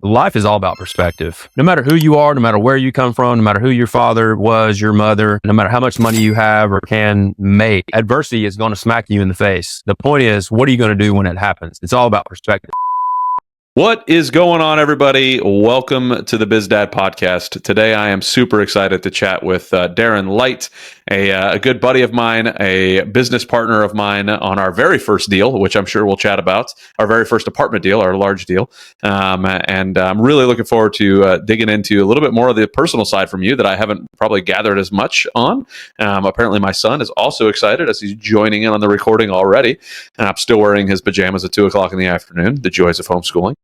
Life is all about perspective. No matter who you are, no matter where you come from, no matter who your father was, your mother, no matter how much money you have or can make, adversity is going to smack you in the face. The point is, what are you going to do when it happens? It's all about perspective. What is going on, everybody? Welcome to the BizDad podcast. Today, I am super excited to chat with Darren Light, a good buddy of mine, a business partner of mine on our very first deal, which I'm sure we'll chat about, our very first apartment deal, our large deal. And I'm really looking forward to digging into a little bit more of the personal side from you that I haven't probably gathered as much on. Apparently, my son is also excited as he's joining in on the recording already. And I'm still wearing his pajamas at 2 o'clock in the afternoon, the joys of homeschooling.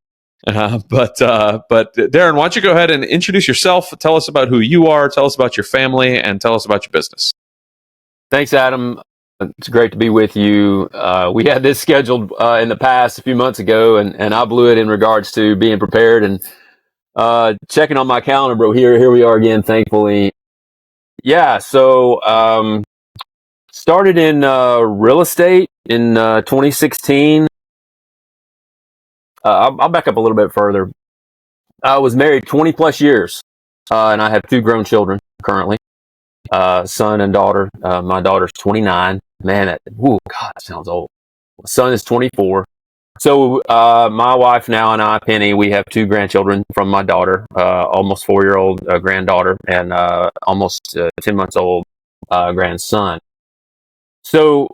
But Darren, why don't you go ahead and introduce yourself? Tell us about who you are. Tell us about your family, and tell us about your business. Thanks, Adam. It's great to be with you. We had this scheduled in the past a few months ago, and I blew it in regards to being prepared and checking on my calendar. Bro, here we are again, thankfully. Yeah, so started in real estate in 2016. I'll back up a little bit further. I was married 20 plus years, and I have two grown children currently, son and daughter. My daughter's 29. Man, God, that sounds old. My son is 24. So my wife now and I, Penny, we have two grandchildren from my daughter, almost 4-year-old granddaughter and almost 10 months old grandson. So,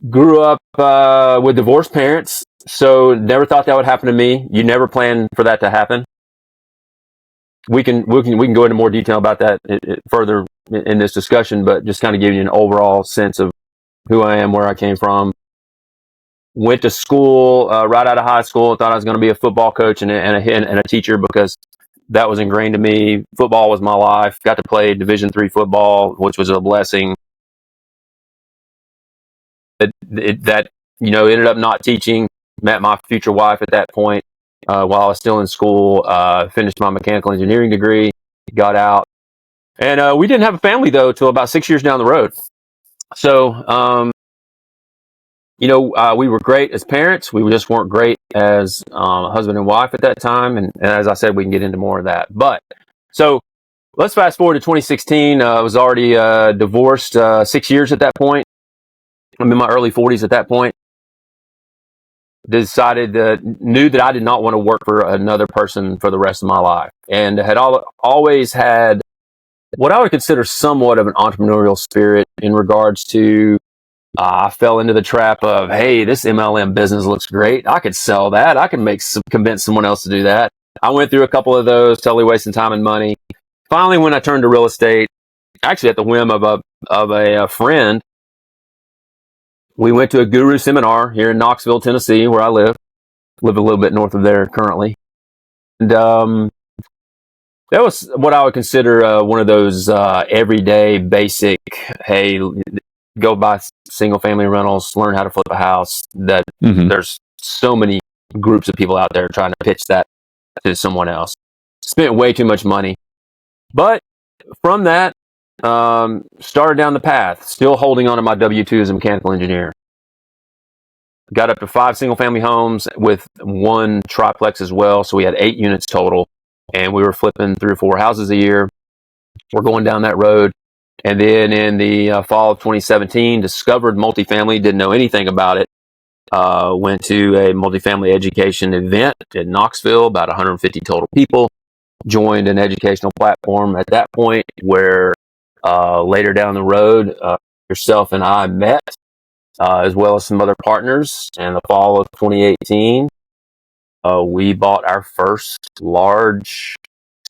grew up with divorced parents, so never thought that would happen to me. You never planned for that to happen. We can go into more detail about that further in this discussion, but just kind of give you an overall sense of who I am, where I came from. Went to school right out of high school. Thought I was going to be a football coach and a teacher because that was ingrained to me. Football was my life. Got to play Division III football, which was a blessing. That ended up not teaching. Met my future wife at that point while I was still in school. Finished my mechanical engineering degree, got out, and we didn't have a family though till about 6 years down the road. So we were great as parents. We just weren't great as husband and wife at that time. And as I said, we can get into more of that. But so let's fast forward to 2016. I was already divorced 6 years at that point. I'm in my early 40s at that point. Knew that I did not want to work for another person for the rest of my life, and had always had what I would consider somewhat of an entrepreneurial spirit in regards to I fell into the trap of, hey, this MLM business looks great. I could sell that. I can convince someone else to do that. I went through a couple of those, totally wasting time and money. Finally, when I turned to real estate, actually at the whim of a friend, we went to a guru seminar here in Knoxville, Tennessee, where I live a little bit north of there currently. And that was what I would consider one of those everyday basic, hey, go buy single family rentals, learn how to flip a house. That There's so many groups of people out there trying to pitch that to someone else. Spent way too much money. But from that, started down the path, still holding on to my W-2 as a mechanical engineer. Got up to 5 single family homes with 1 triplex as well. So we had 8 units total, and we were flipping 3 or 4 houses a year. We're going down that road. And then in the fall of 2017, discovered multifamily, didn't know anything about it. Went to a multifamily education event in Knoxville, about 150 total people. Joined an educational platform at that point where later down the road, yourself and I met, as well as some other partners. In the fall of 2018, we bought our first large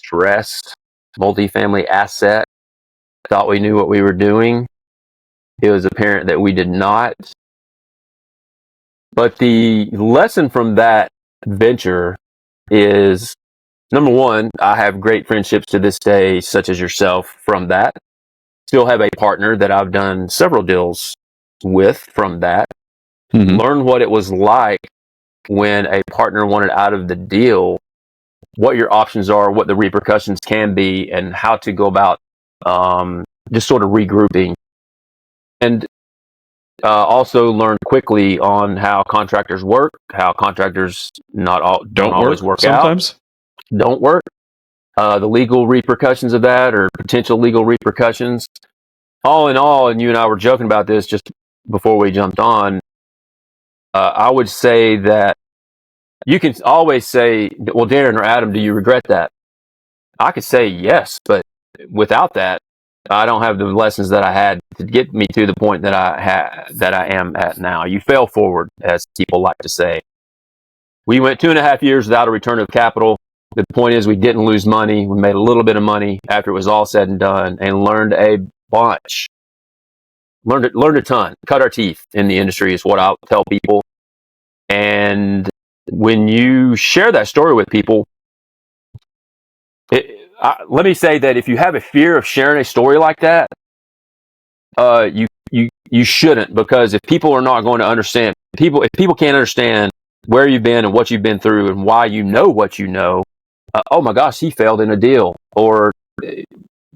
stressed multifamily asset. Thought we knew what we were doing. It was apparent that we did not. But the lesson from that venture is, number one, I have great friendships to this day, such as yourself, from that. Still have a partner that I've done several deals with from that. Learn what it was like when a partner wanted out of the deal, what your options are, what the repercussions can be, and how to go about just sort of regrouping. And Also learned quickly on how contractors work, how contractors don't always work sometimes. Don't work. The legal repercussions of that, or potential legal repercussions. All in all, and you and I were joking about this just before we jumped on, I would say that you can always say, well, Darren or Adam, do you regret that? I could say yes, but without that, I don't have the lessons that I had to get me to the point that I am at now. You fail forward, as people like to say. We went 2.5 years without a return of capital. The point is, we didn't lose money. We made a little bit of money after it was all said and done, and learned a bunch. Learned a ton. Cut our teeth in the industry is what I'll tell people. And when you share that story with people, let me say that if you have a fear of sharing a story like that, you shouldn't, because if people are not going to understand, if people can't understand where you've been and what you've been through and why you know what you know, oh my gosh, he failed in a deal. Or to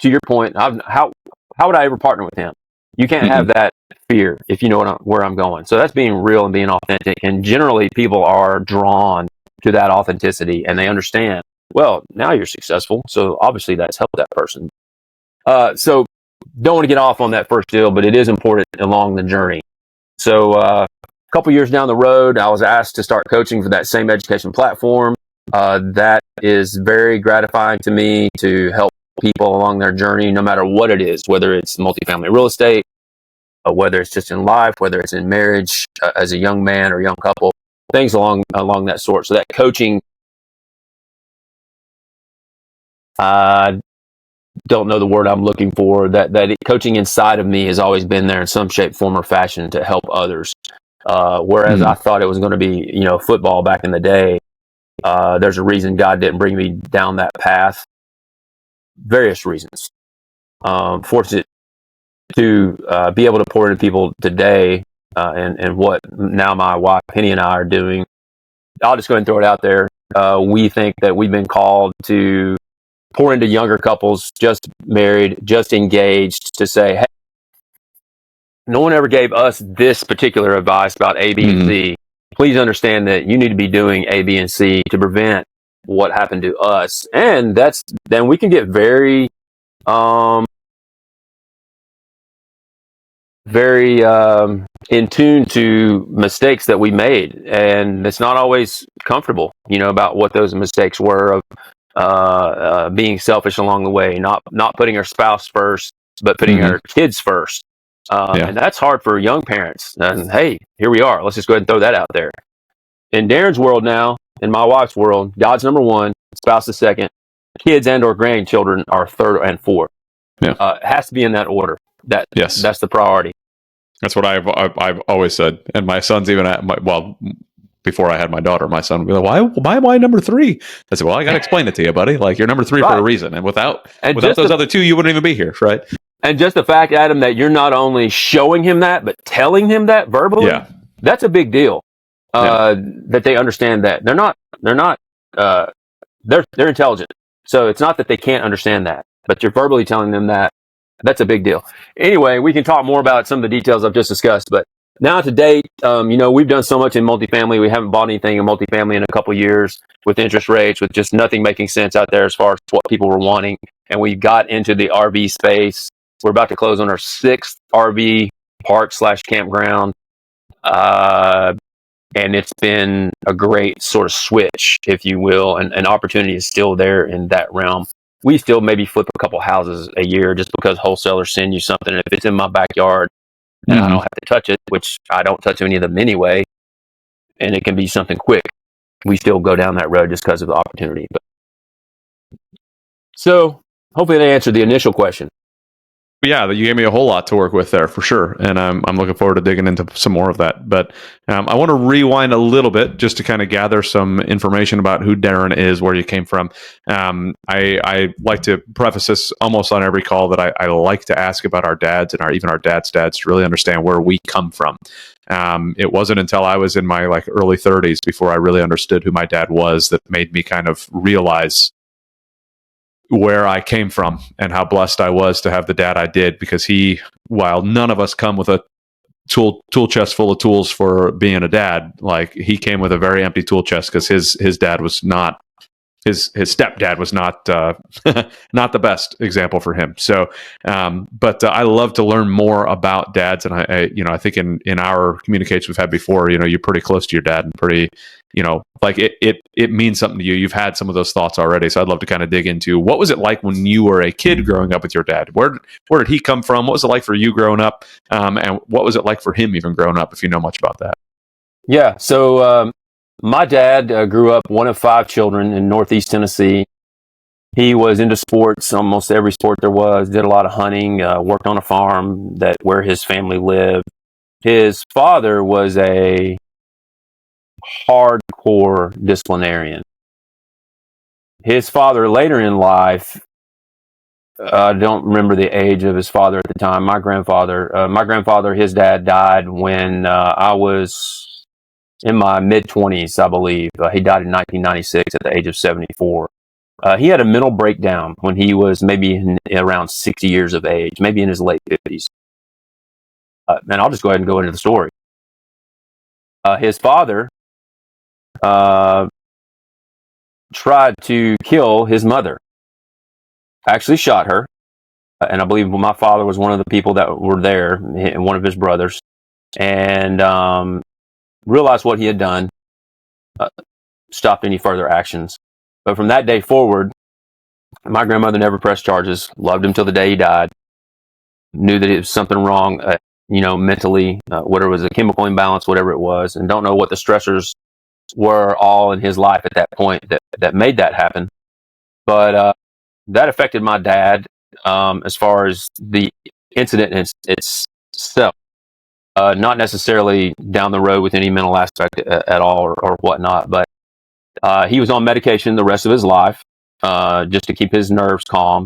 your point, how would I ever partner with him? You can't have that fear if you know where I'm going. So that's being real and being authentic. And generally, people are drawn to that authenticity, and they understand, well, now you're successful, so obviously that's helped that person. So don't want to get off on that first deal, but it is important along the journey. So a couple years down the road, I was asked to start coaching for that same education platform. That is very gratifying to me, to help people along their journey, no matter what it is, whether it's multifamily real estate, whether it's just in life, whether it's in marriage, as a young man or young couple, things along that sort. So that coaching, I don't know the word I'm looking for. That coaching inside of me has always been there in some shape, form, or fashion to help others. Whereas I thought it was going to be, football back in the day. There's a reason God didn't bring me down that path. Various reasons. Fortunate to be able to pour into people today, and what now my wife Penny and I are doing. I'll just go ahead and throw it out there. We think that we've been called to pour into younger couples, just married, just engaged, to say, hey, no one ever gave us this particular advice about A, B, and C. Please understand that you need to be doing A, B, and C to prevent what happened to us. And then we can get very in tune to mistakes that we made, and it's not always comfortable, about what those mistakes were, of being selfish along the way, not putting our spouse first, but putting our kids first. And that's hard for young parents. And hey, here we are. Let's just go ahead and throw that out there. In Darren's world now, in my wife's world, God's number one, spouse is second, kids and or grandchildren are third and fourth. It has to be in that order. That's the priority. That's what I've always said. And my son's even before I had my daughter, my son would be like, why am I number 3? I said, well, I got to explain it to you, buddy. Like, you're number 3 for a reason. And without those other 2, you wouldn't even be here. Right. And just the fact, Adam, that you're not only showing him that, but telling him that verbally, that's a big deal. That they understand that they're intelligent. So it's not that they can't understand that, but you're verbally telling them that. That's a big deal. Anyway, we can talk more about some of the details I've just discussed, but now to date, we've done so much in multifamily. We haven't bought anything in multifamily in a couple of years, with interest rates, with just nothing making sense out there as far as what people were wanting. And we got into the RV space. We're about to close on our 6th RV park/campground. And it's been a great sort of switch, if you will, and opportunity is still there in that realm. We still maybe flip a couple houses a year just because wholesalers send you something. And if it's in my backyard and I don't have to touch it, which I don't touch any of them anyway, and it can be something quick, we still go down that road just because of the opportunity. So hopefully that answered the initial question. Yeah, you gave me a whole lot to work with there for sure, and I'm looking forward to digging into some more of that. But I want to rewind a little bit just to kind of gather some information about who Darren is, where you came from. I like to preface this almost on every call that I like to ask about our dads and even our dads' dads to really understand where we come from. It wasn't until I was in my early 30s before I really understood who my dad was that made me kind of realize where I came from and how blessed I was to have the dad I did, because while none of us come with a tool chest full of tools for being a dad. Like, he came with a very empty tool chest because his dad was not, his stepdad was not not the best example for him. So, but I love to learn more about dads, and I think in our communications we've had before, you're pretty close to your dad and pretty, like it means something to you. You've had some of those thoughts already, so I'd love to kind of dig into what was it like when you were a kid growing up with your dad. Where did he come from? What was it like for you growing up, and what was it like for him even growing up? If you know much about that. Yeah. So my dad grew up one of 5 children in Northeast Tennessee. He was into sports, almost every sport there was, did a lot of hunting, worked on a farm where his family lived. His father was a hardcore disciplinarian. His father later in life, I don't remember the age of his father at the time. My grandfather, his dad died when I was in my mid-20s, I believe. He died in 1996 at the age of 74. He had a mental breakdown when he was maybe around 60 years of age, maybe in his late 50s. And I'll just go ahead and go into the story. His father tried to kill his mother, actually shot her. And I believe my father was one of the people that were there, one of his brothers, and realized what he had done, stopped any further actions. But from that day forward, my grandmother never pressed charges, loved him till the day he died, knew that it was something wrong, mentally, whatever it was, a chemical imbalance, whatever it was, and don't know what the stressors were all in his life at that point that made that happen. But that affected my dad as far as the incident itself. Not necessarily down the road with any mental aspect at all or whatnot, but he was on medication the rest of his life just to keep his nerves calm.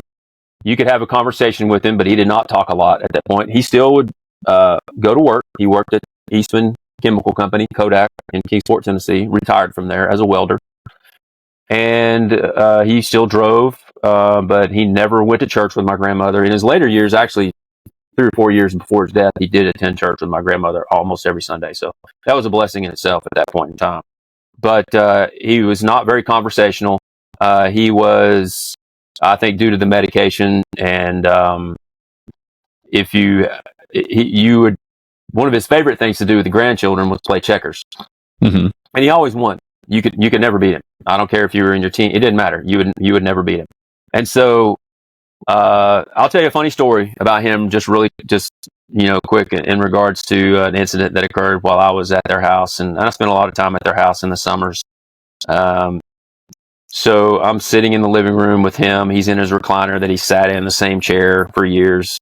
You could have a conversation with him, but he did not talk a lot at that point. He still would go to work. He worked at Eastman Chemical Company, Kodak, in Kingsport, Tennessee, retired from there as a welder. And he still drove, but he never went to church with my grandmother. In his later years, actually, 3 or 4 years before his death, he did attend church with my grandmother almost every Sunday. So that was a blessing in itself at that point in time. But he was not very conversational. He was, I think, due to the medication, and one of his favorite things to do with the grandchildren was play checkers. Mm-hmm. And he always won. You could never beat him. I don't care if you were in your team; it didn't matter. You would never beat him. And so I'll tell you a funny story about him, just quick in regards to an incident that occurred while I was at their house, and I spent a lot of time at their house in the summers. So I'm sitting in the living room with him. He's in his recliner that he sat in the same chair for years,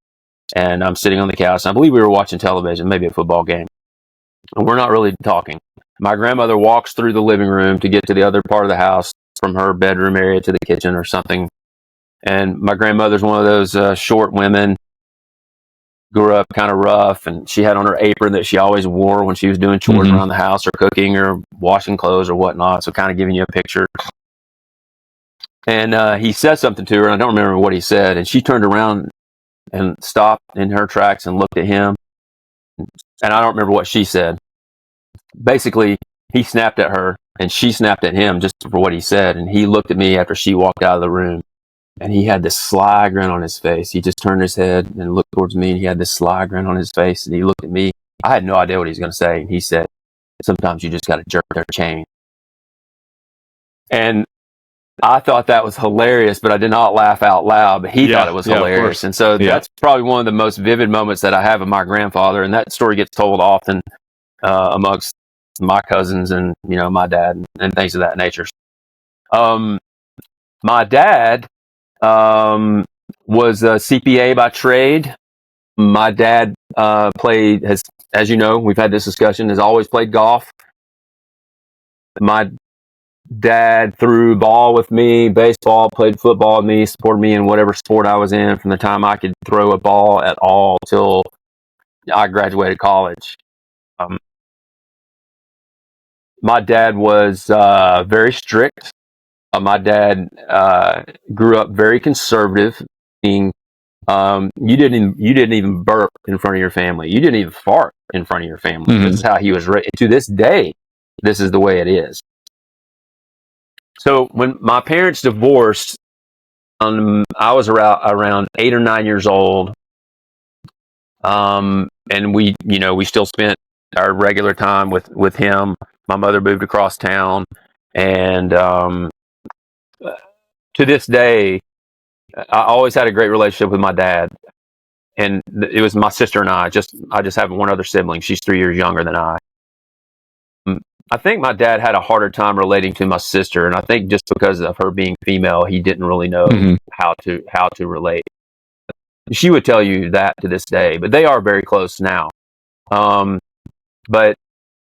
and I'm sitting on the couch. I believe we were watching television, maybe a football game, and we're not really talking. My grandmother walks through the living room to get to the other part of the house, from her bedroom area to the kitchen or something. And my grandmother's one of those short women, grew up kind of rough, and she had on her apron that she always wore when she was doing chores around the house or cooking or washing clothes or whatnot. So kind of giving you a picture. And he said something to her, and I don't remember what he said. And she turned around and stopped in her tracks and looked at him. And I don't remember what she said. Basically, he snapped at her, and she snapped at him just for what he said. And he looked at me after she walked out of the room. And he had this sly grin on his face. He just turned his head and looked towards me, and he had this sly grin on his face. And he looked at me. I had no idea what he was going to say. And he said, "Sometimes you just got to jerk their chain." And I thought that was hilarious, but I did not laugh out loud. But he thought it was hilarious. And so that's probably one of the most vivid moments that I have of my grandfather. And that story gets told often amongst my cousins and, my dad and things of that nature. My dad was a CPA by trade. My dad as you know, we've had this discussion, has always played golf. My dad threw ball with me, baseball, played football with me, supported me in whatever sport I was in from the time I could throw a ball at all till I graduated college. My dad was very strict. My dad grew up very conservative, meaning you didn't even burp in front of your family. You didn't even fart in front of your family. This is how he was raised. To this day, this is the way it is. So when my parents divorced, I was around 8 or 9 years old. And we still spent our regular time with him. My mother moved across town, and to this day, I always had a great relationship with my dad. And it was my sister and I just have one other sibling. She's 3 years younger than I. I think my dad had a harder time relating to my sister, and I think just because of her being female, he didn't really know how to relate. She would tell you that to this day, but they are very close now. But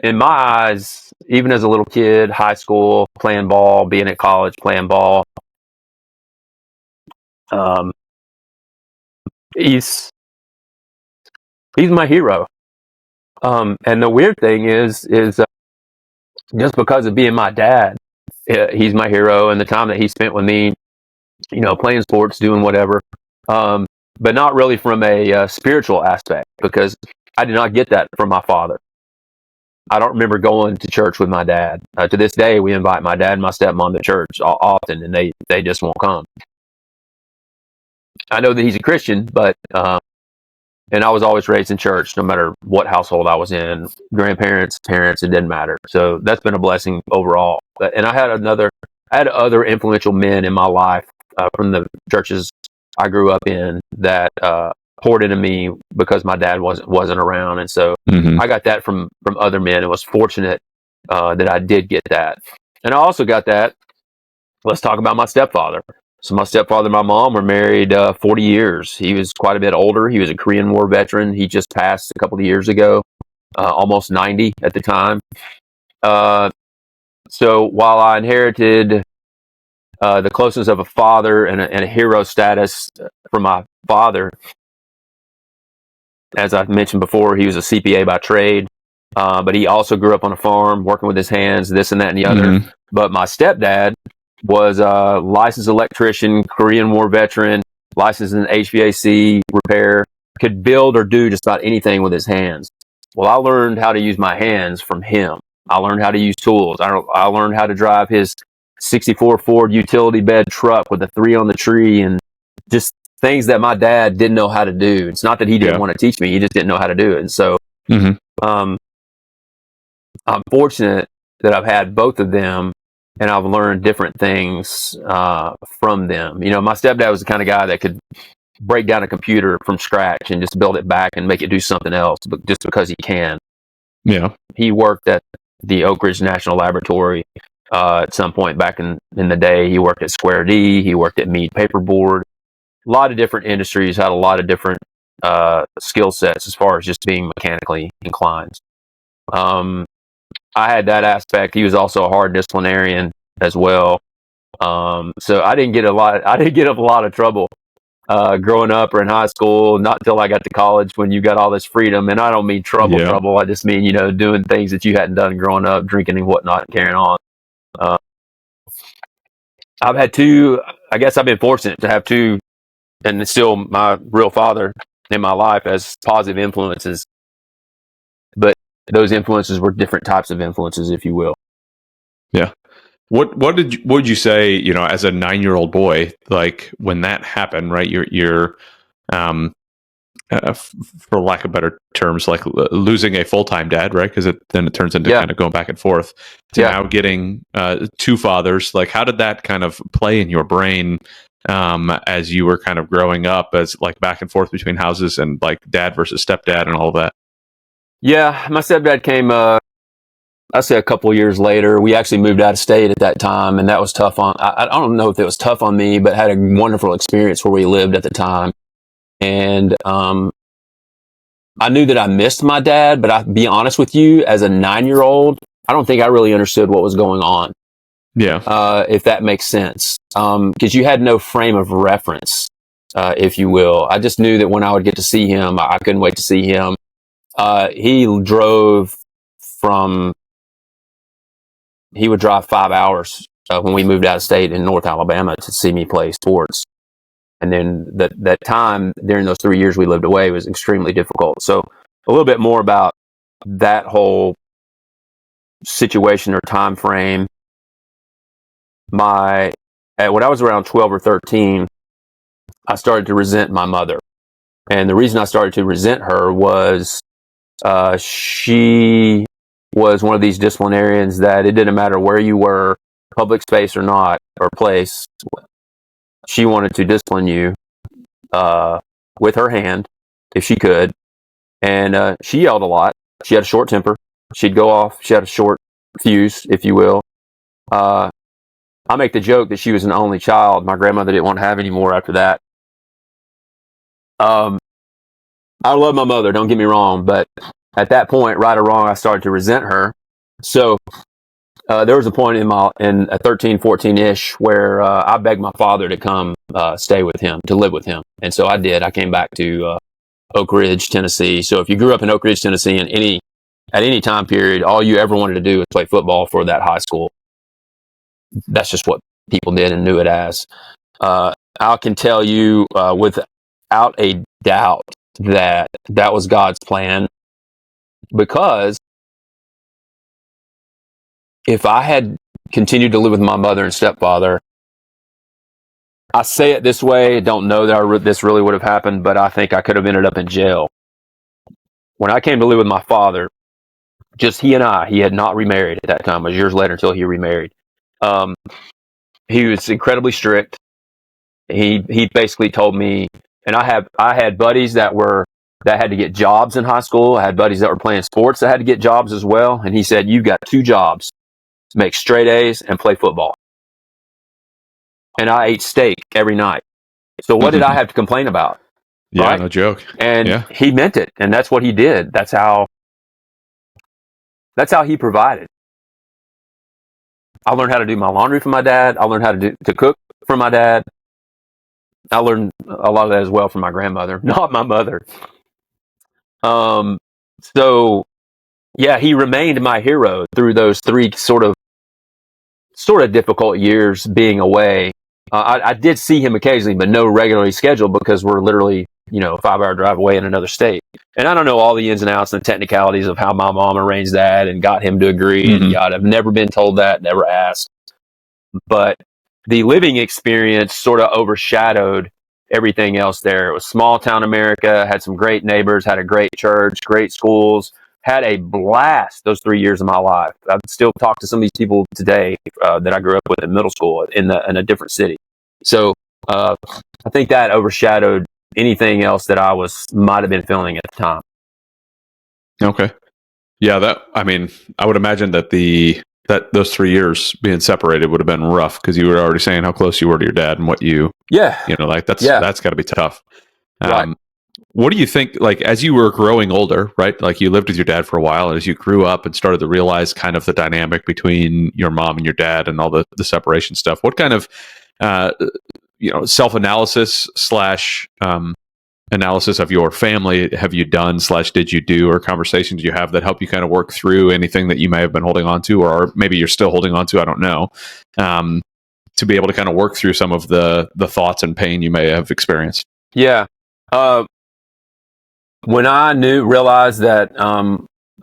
in my eyes, even as a little kid, high school, playing ball, being at college, playing ball, he's my hero. And the weird thing is just because of being my dad, he's my hero, and the time that he spent with me, playing sports, doing whatever, but not really from a spiritual aspect, because I did not get that from my father. I don't remember going to church with my dad. To this day, we invite my dad and my stepmom to church often, and they just won't come. I know that he's a Christian, but and I was always raised in church, no matter what household I was in, grandparents, parents, it didn't matter. So that's been a blessing overall. And I had other influential men in my life from the churches I grew up in that poured into me because my dad wasn't around. And so I got that from other men, and was fortunate that I did get that. And I also got that. Let's talk about my stepfather. So my stepfather and my mom were married 40 years. He was quite a bit older. He was a Korean War veteran. He just passed a couple of years ago, almost 90 at the time. So while I inherited the closeness of a father and a hero status from my father, as I mentioned before, he was a CPA by trade, but he also grew up on a farm, working with his hands, this and that and the other. But my stepdad was a licensed electrician, Korean War veteran, licensed in HVAC repair, could build or do just about anything with his hands. Well, I learned how to use my hands from him. I learned how to use tools. I learned how to drive his 64 Ford utility bed truck with a 3 on the tree, and just things that my dad didn't know how to do. It's not that he didn't want to teach me, he just didn't know how to do it. And so I'm fortunate that I've had both of them, and I've learned different things from them. My stepdad was the kind of guy that could break down a computer from scratch and just build it back and make it do something else, but just because he can. Yeah. He worked at the Oak Ridge National Laboratory at some point back in the day. He worked at Square D. He worked at Mead Paperboard. A lot of different industries, had a lot of different skill sets as far as just being mechanically inclined. I had that aspect. He was also a hard disciplinarian as well. So I didn't get a lot of trouble growing up or in high school, not until I got to college, when you got all this freedom. And I don't mean trouble. I just mean, doing things that you hadn't done growing up, drinking and whatnot, and carrying on. I've had two, I guess I've been fortunate to have two, and it's still my real father in my life, as positive influences. But those influences were different types of influences, if you will. Yeah. What would you say, as a 9-year-old boy, like when that happened, right? You're for lack of better terms, like losing a full-time dad, right? Because then it turns into kind of going back and forth to now getting two fathers. Like, how did that kind of play in your brain as you were kind of growing up, as like back and forth between houses and like dad versus stepdad and all that? Yeah, my stepdad came, I'd say a couple of years later. We actually moved out of state at that time, and that was tough on, I don't know if it was tough on me, but had a wonderful experience where we lived at the time. And I knew that I missed my dad, but I'll be honest with you, as a 9-year-old, I don't think I really understood what was going on. Yeah. If that makes sense. Because you had no frame of reference, if you will. I just knew that when I would get to see him, I couldn't wait to see him. He would drive 5 hours when we moved out of state in North Alabama to see me play sports. And then that time during those 3 years we lived away was extremely difficult. So a little bit more about that whole situation or time frame, when I was around 12 or 13, I started to resent my mother. And the reason I started to resent her was she was one of these disciplinarians that it didn't matter where you were, public space or not, or place, she wanted to discipline you with her hand if she could. And she yelled a lot. She had a short temper. She'd go off. She had a short fuse, if you will. I make the joke that she was an only child. My grandmother didn't want to have any more after that. I love my mother, don't get me wrong, but at that point, right or wrong, I started to resent her. So there was a point in 13, 14-ish where I begged my father to come stay with him, to live with him. And so I did. I came back to Oak Ridge, Tennessee. So if you grew up in Oak Ridge, Tennessee, at any time period, all you ever wanted to do was play football for that high school. That's just what people did and knew it as. I can tell you without a doubt that was God's plan, because if I had continued to live with my mother and stepfather, I say it this way, don't know that this really would have happened, but I think I could have ended up in jail. When I came to live with my father, just he and I, he had not remarried at that time. It was years later until he remarried. He was incredibly strict. He basically told me, and I had buddies that had to get jobs in high school. I had buddies that were playing sports that had to get jobs as well. And he said, you've got 2 jobs, make straight A's and play football. And I ate steak every night. So what did I have to complain about? Yeah, right? No joke. And he meant it. And that's what he did. That's how he provided. I learned how to do my laundry for my dad. I learned how to cook for my dad. I learned a lot of that as well from my grandmother, not my mother. So yeah, he remained my hero through those 3 sort of difficult years being away. I did see him occasionally, but no regularly scheduled, because we're literally, a 5-hour drive away in another state. And I don't know all the ins and outs and technicalities of how my mom arranged that and got him to agree. And I've never been told that, never asked. But the living experience sort of overshadowed everything else there. It was small town America, had some great neighbors, had a great church, great schools, had a blast those 3 years of my life. I still talk to some of these people today that I grew up with in middle school in a different city. So I think that overshadowed anything else that I might have been feeling at the time. Okay. Yeah, I would imagine that those 3 years being separated would have been rough, because you were already saying how close you were to your dad and what that's got to be tough. Right. What do you think, like, as you were growing older, right? Like, you lived with your dad for a while, and as you grew up and started to realize kind of the dynamic between your mom and your dad and all the separation stuff, what kind of, self-analysis / analysis of your family have you done / did you do, or conversations you have that help you kind of work through anything that you may have been holding on to, or maybe you're still holding on to, I don't know, to be able to kind of work through some of the thoughts and pain you may have experienced? Yeah. When I realized that,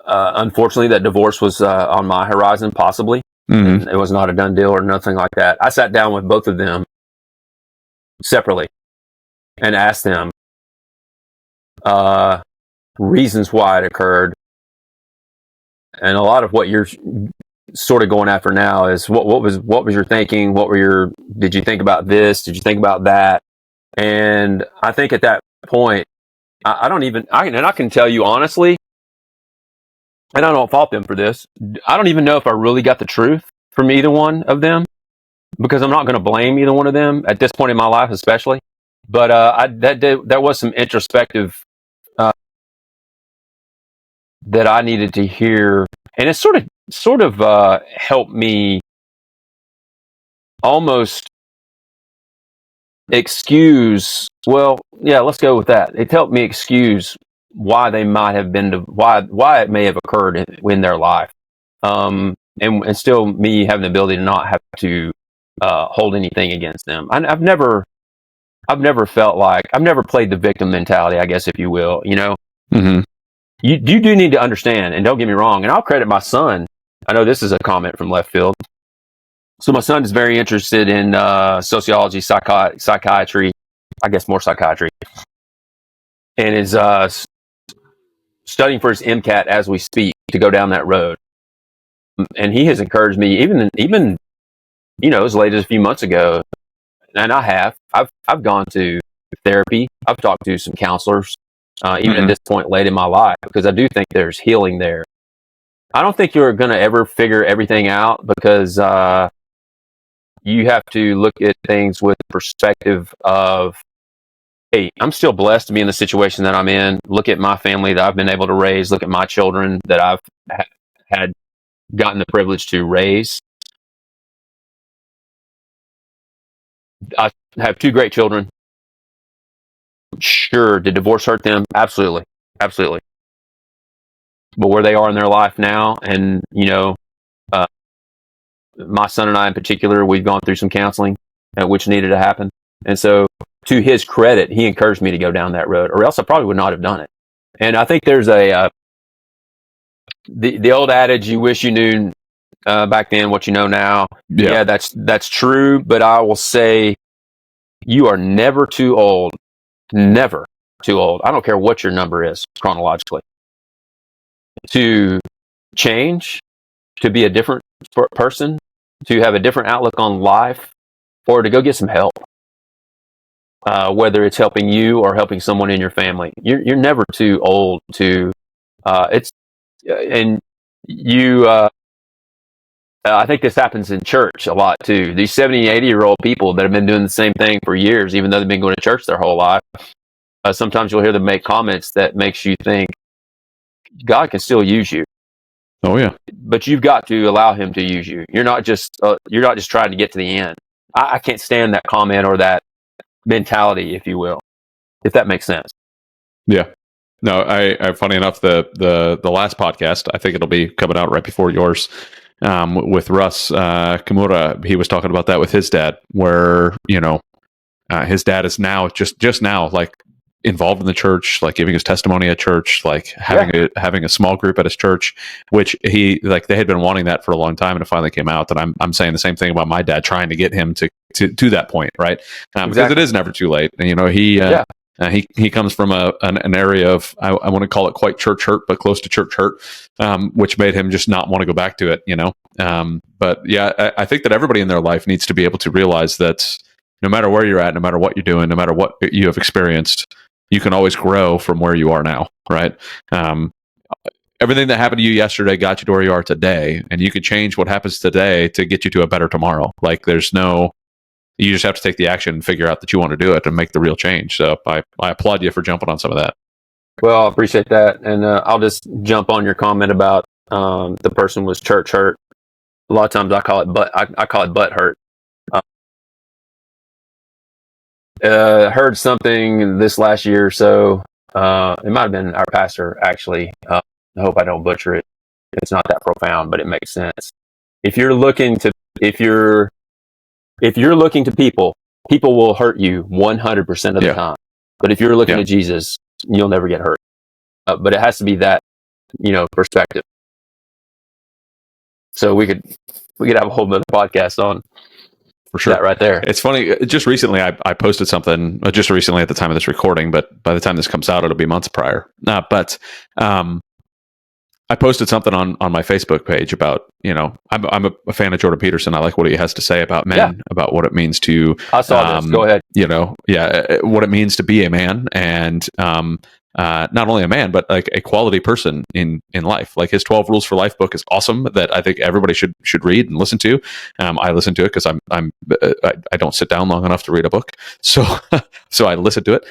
unfortunately, that divorce was on my horizon, possibly, and it was not a done deal or nothing like that, I sat down with both of them separately and asked them reasons why it occurred. And a lot of what you're sort of going after now is what was your thinking? Did you think about this? Did you think about that? And I think at that point, I can tell you honestly, and I don't fault them for this, I don't even know if I really got the truth from either one of them, because I'm not going to blame either one of them at this point in my life, especially. But there was some introspective that I needed to hear, and it sort of helped me almost excuse. Well, yeah, let's go with that. It helped me excuse why they might have been why it may have occurred in their life, and still me having the ability to not have to hold anything against them. I've never felt like I've never played the victim mentality, I guess, if you will. you do need to understand, and don't get me wrong, and I'll credit my son. I know this is a comment from left field. So my son is very interested in sociology, psychiatry, I guess more psychiatry, and is studying for his MCAT as we speak to go down that road. And he has encouraged me, even as late as a few months ago, and I've gone to therapy. I've talked to some counselors, even at this point late in my life, because I do think there's healing there. I don't think you're going to ever figure everything out, because you have to look at things with the perspective of, hey, I'm still blessed to be in the situation that I'm in. Look at my family that I've been able to raise. Look at my children that I've had gotten the privilege to raise. I have 2 great children. Sure, did divorce hurt them? Absolutely. Absolutely. But where they are in their life now, and, my son and I in particular, we've gone through some counseling, which needed to happen. And so, to his credit, he encouraged me to go down that road, or else I probably would not have done it. And I think there's the old adage, you wish you knew back then what you know now. Yeah, that's true. But I will say, you are never too old. Never too old. I don't care what your number is chronologically, to change, to be a different person, to have a different outlook on life, or to go get some help. Whether it's helping you or helping someone in your family, you're never too old to. I think this happens in church a lot too. These 70, 80-year-old people that have been doing the same thing for years, even though they've been going to church their whole life, sometimes you'll hear them make comments that makes you think God can still use you. Oh yeah. But you've got to allow him to use you. You're not just trying to get to the end. I can't stand that comment or that mentality, if you will, if that makes sense. Yeah. No, I funny enough, the last podcast, I think it'll be coming out right before yours, with Russ Kimura. He was talking about that with his dad, where his dad is now just now like involved in the church, like giving his testimony at church, like having a small group at his church, which they had been wanting that for a long time, and it finally came out. And I'm saying the same thing about my dad, trying to get him to that point, right? Because it is never too late. And he comes from an area of, I want to call it quite church hurt, but close to church hurt, which made him just not want to go back to it, But yeah, I think that everybody in their life needs to be able to realize that no matter where you're at, no matter what you're doing, no matter what you have experienced, you can always grow from where you are now, right? Everything that happened to you yesterday got you to where you are today, and you could change what happens today to get you to a better tomorrow. Like you just have to take the action and figure out that you want to do it and make the real change. So I applaud you for jumping on some of that. Well, I appreciate that. And I'll just jump on your comment about the person was church hurt. A lot of times I call it butt hurt. Heard something this last year or so. It might have been our pastor, actually. I hope I don't butcher it. It's not that profound, but it makes sense. If you're looking to people will hurt you 100% of the time. But if you're looking to Jesus, you'll never get hurt. But it has to be that, perspective. So we could have a whole other podcast on for sure. That right there. It's funny. Just recently, I posted something. Just recently at the time of this recording, but by the time this comes out, it'll be months prior. I posted something on my Facebook page about, I'm a fan of Jordan Peterson. I like what he has to say about men, about what it means to. I saw this. Go ahead. What it means to be a man, and not only a man, but like a quality person in life. Like his 12 Rules for Life book is awesome. That I think everybody should read and listen to. I listen to it because I don't sit down long enough to read a book, so I listen to it.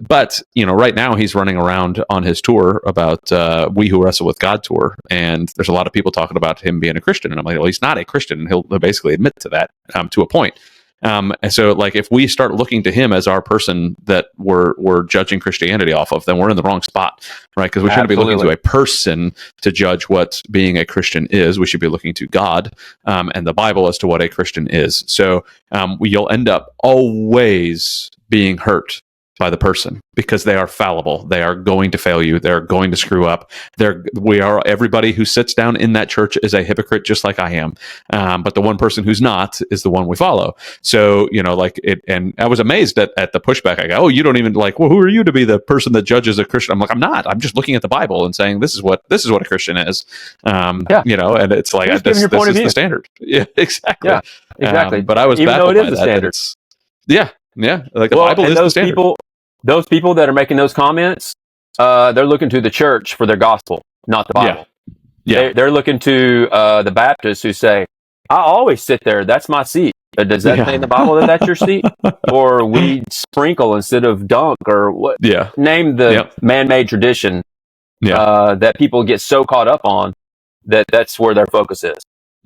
But right now he's running around on his tour about We Who Wrestle with God tour, and there's a lot of people talking about him being a Christian, and I'm like, well, he's not a Christian, and he'll basically admit to that to a point. And so, like, if we start looking to him as our person that we're judging Christianity off of, then we're in the wrong spot, right? Because we shouldn't be looking to a person to judge what being a Christian is. We should be looking to God and the Bible as to what a Christian is. So you'll end up always being hurt by the person, because they are fallible. They are going to fail you. They're going to screw up. Everybody who sits down in that church is a hypocrite, just like I am. But the one person who's not is the one we follow. So, and I was amazed at the pushback. I go, oh, you don't even well, who are you to be the person that judges a Christian? I'm like, I'm not. I'm just looking at the Bible and saying, this is what a Christian is. And it's like, this is the standard. Yeah, exactly. Yeah, exactly. But I was even though baffled it by is the that. standard. Yeah. Like the Bible is the standard. Those people that are making those comments, they're looking to the church for their gospel, not the Bible. Yeah. They're looking to the Baptists who say, I always sit there. That's my seat. Does that say in the Bible that that's your seat? Or we sprinkle instead of dunk, or what? Yeah. Name the man-made tradition that people get so caught up on that's where their focus is.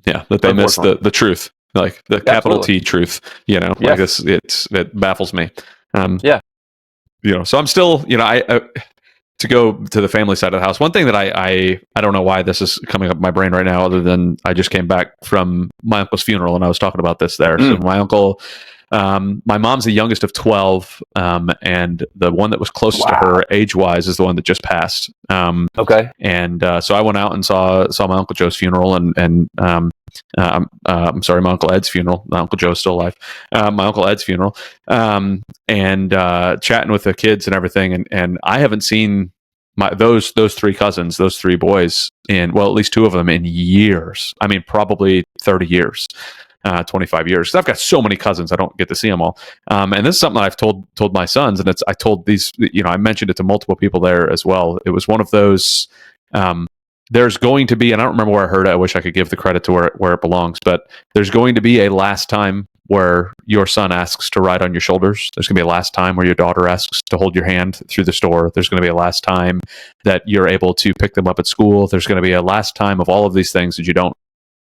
Yeah, that they miss the truth, like the capital T truth. Like this, it baffles me. So I'm still, I to go to the family side of the house. One thing that I don't know why this is coming up in my brain right now, other than I just came back from my uncle's funeral and I was talking about this there. So my uncle, my mom's the youngest of 12, and the one that was closest to her age-wise is the one that just passed. Okay. And so I went out and saw my Uncle Joe's funeral, and I'm sorry, my Uncle Ed's funeral. My Uncle Joe's still alive. My Uncle Ed's funeral, and chatting with the kids and everything. And I haven't seen those three cousins, those three boys, at least two of them in years. I mean, probably 30 years. 25 years. 'Cause I've got so many cousins, I don't get to see them all. And this is something that I've told my sons, and I told these, I mentioned it to multiple people there as well. It was one of those, there's going to be, and I don't remember where I heard it. I wish I could give the credit to where it belongs, but there's going to be a last time where your son asks to ride on your shoulders. There's going to be a last time where your daughter asks to hold your hand through the store. There's going to be a last time that you're able to pick them up at school. There's going to be a last time of all of these things that you don't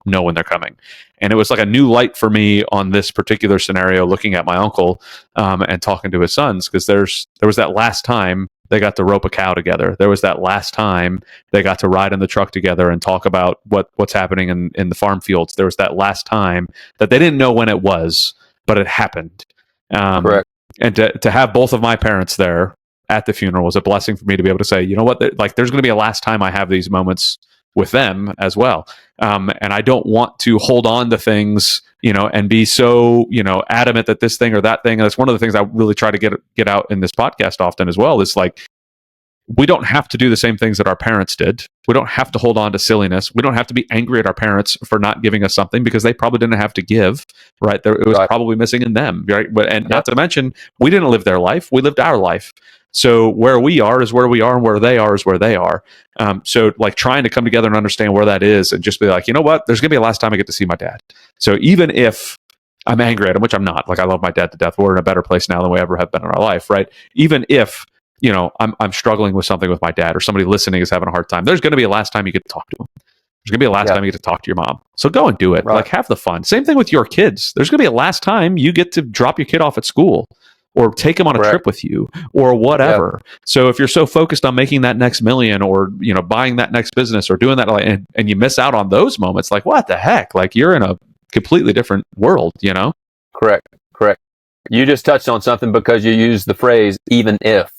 know when they're coming. And it was like a new light for me on this particular scenario, looking at my uncle and talking to his sons, because there was that last time they got to rope a cow together. There was that last time they got to ride in the truck together and talk about what's happening in the farm fields. There was that last time that they didn't know when it was, but it happened. Correct. And to have both of my parents there at the funeral was a blessing for me to be able to say, you know what, there's going to be a last time I have these moments with them as well. And I don't want to hold on to things, and be so, adamant that this thing or that thing. And that's one of the things I really try to get out in this podcast often as well, is like, we don't have to do the same things that our parents did. We don't have to hold on to silliness. We don't have to be angry at our parents for not giving us something, because they probably didn't have to give, right? It was probably missing in them, right? And not to mention, we didn't live their life. We lived our life. So where we are is where we are, and where they are is where they are. So like trying to come together and understand where that is, and just be like, you know what, there's going to be a last time I get to see my dad. So even if I'm angry at him, which I'm not, like I love my dad to death, we're in a better place now than we ever have been in our life, right? Even if, I'm struggling with something with my dad, or somebody listening is having a hard time, there's going to be a last time you get to talk to him. There's going to be a last time you get to talk to your mom. So go and do it. Right. Like, have the fun. Same thing with your kids. There's going to be a last time you get to drop your kid off at school, or take them on a trip with you, or whatever. Yeah. So if you're so focused on making that next million, or, buying that next business, or doing that, and you miss out on those moments, like, what the heck? Like, you're in a completely different world, Correct. You just touched on something, because you used the phrase, even if.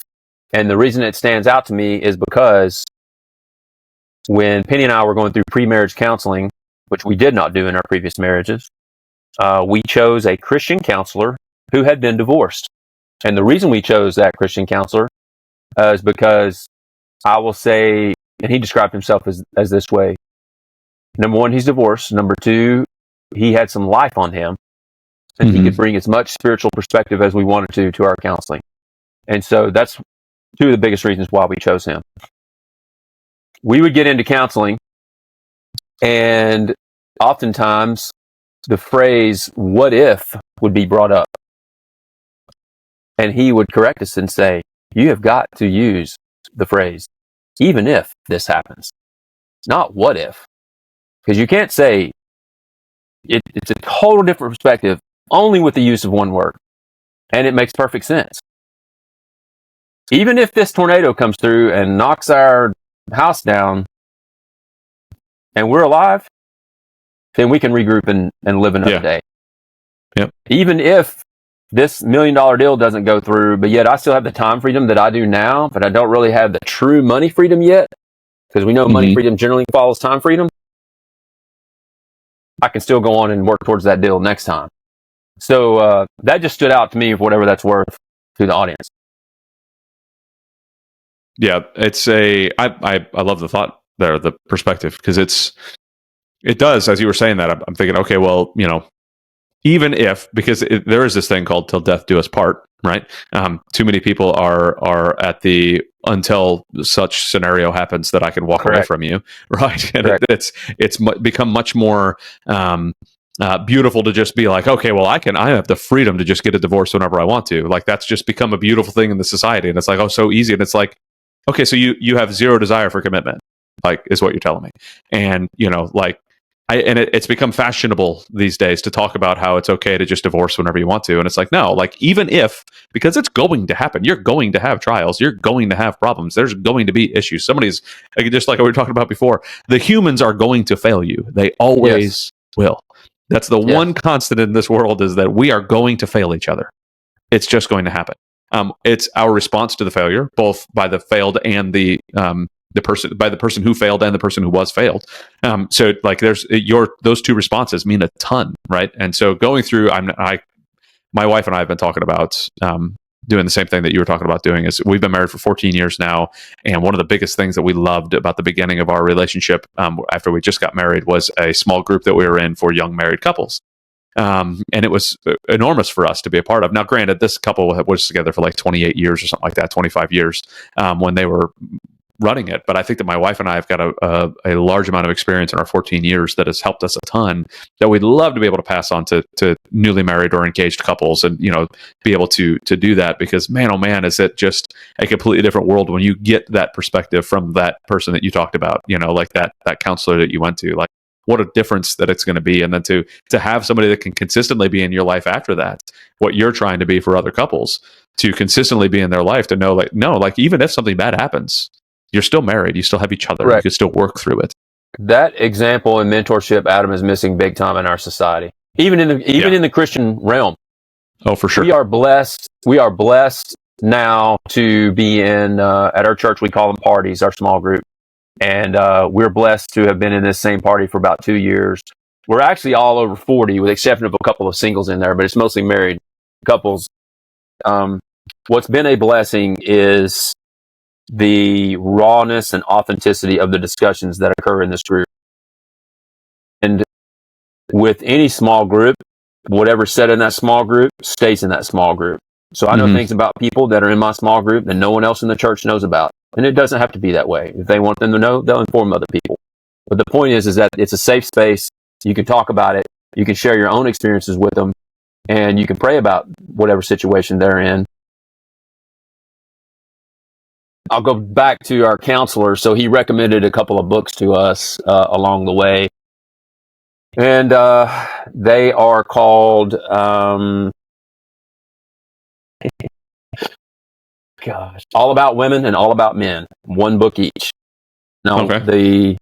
And the reason it stands out to me is because when Penny and I were going through pre-marriage counseling, which we did not do in our previous marriages, we chose a Christian counselor who had been divorced. And the reason we chose that Christian counselor is because, I will say, and he described himself as this way. Number one, he's divorced. Number two, he had some life on him, and he could bring as much spiritual perspective as we wanted to our counseling. And so that's two of the biggest reasons why we chose him. We would get into counseling, and oftentimes the phrase, what if, would be brought up. And he would correct us and say, you have got to use the phrase, even if this happens, not what if. Because you can't say, it's a total different perspective only with the use of one word. And it makes perfect sense. Even if this tornado comes through and knocks our house down and we're alive, then we can regroup and live another day. Yep. Even if this $1 million deal doesn't go through, but yet I still have the time freedom that I do now, but I don't really have the true money freedom yet, because we know money freedom generally follows time freedom. I can still go on and work towards that deal next time. So that just stood out to me, for whatever that's worth, to the audience. Yeah, I love the thought there, the perspective, because it does, as you were saying that, I'm thinking, okay, well, even if, because there is this thing called till death do us part, right? Too many people are at the until such scenario happens that I can walk away from you, right? And it's become much more beautiful to just be like, okay, well, I have the freedom to just get a divorce whenever I want to. Like, that's just become a beautiful thing in the society, and it's like, oh, so easy. And it's like, okay, so you have zero desire for commitment, like, is what you're telling me. And it's become fashionable these days to talk about how it's okay to just divorce whenever you want to. And it's like, no, like, even if, because it's going to happen, you're going to have trials, you're going to have problems, there's going to be issues. Somebody's, just like we were talking about before, the humans are going to fail you. They always will. That's the one constant in this world, is that we are going to fail each other. It's just going to happen. It's our response to the failure, both by the failed and the person who failed and the person who was failed. So like, those two responses mean a ton, right? And so going through, my wife and I have been talking about doing the same thing that you were talking about doing. Is we've been married for 14 years now, and one of the biggest things that we loved about the beginning of our relationship, after we just got married, was a small group that we were in for young married couples. And it was enormous for us to be a part of. Now, granted, this couple was together for like 28 years or something like that, 25 years when they were running it. But I think that my wife and I have got a large amount of experience in our 14 years that has helped us a ton, that we'd love to be able to pass on to newly married or engaged couples, and be able to do that, because man, oh man, is it just a completely different world when you get that perspective from that person that you talked about, like that counselor that you went to. Like, what a difference that it's going to be. And then to have somebody that can consistently be in your life after that, what you're trying to be for other couples, to consistently be in their life, to know, like, no, like, even if something bad happens, you're still married. You still have each other. Right. You can still work through it. That example in mentorship, Adam, is missing big time in our society, even in the Christian realm. Oh, for sure. We are blessed. We are blessed now to be in at our church. We call them parties, our small group, and we're blessed to have been in this same party for about 2 years. We're actually all over 40, with the exception of a couple of singles in there, but it's mostly married couples. What's been a blessing is the rawness and authenticity of the discussions that occur in this group. And with any small group, whatever's said in that small group stays in that small group. So I know things about people that are in my small group that no one else in the church knows about. And it doesn't have to be that way. If they want them to know, they'll inform other people. But the point is that it's a safe space. You can talk about it. You can share your own experiences with them, and you can pray about whatever situation they're in. I'll go back to our counselor. So he recommended a couple of books to us along the way. And they are called, All About Women and All About Men. One book each. Now, I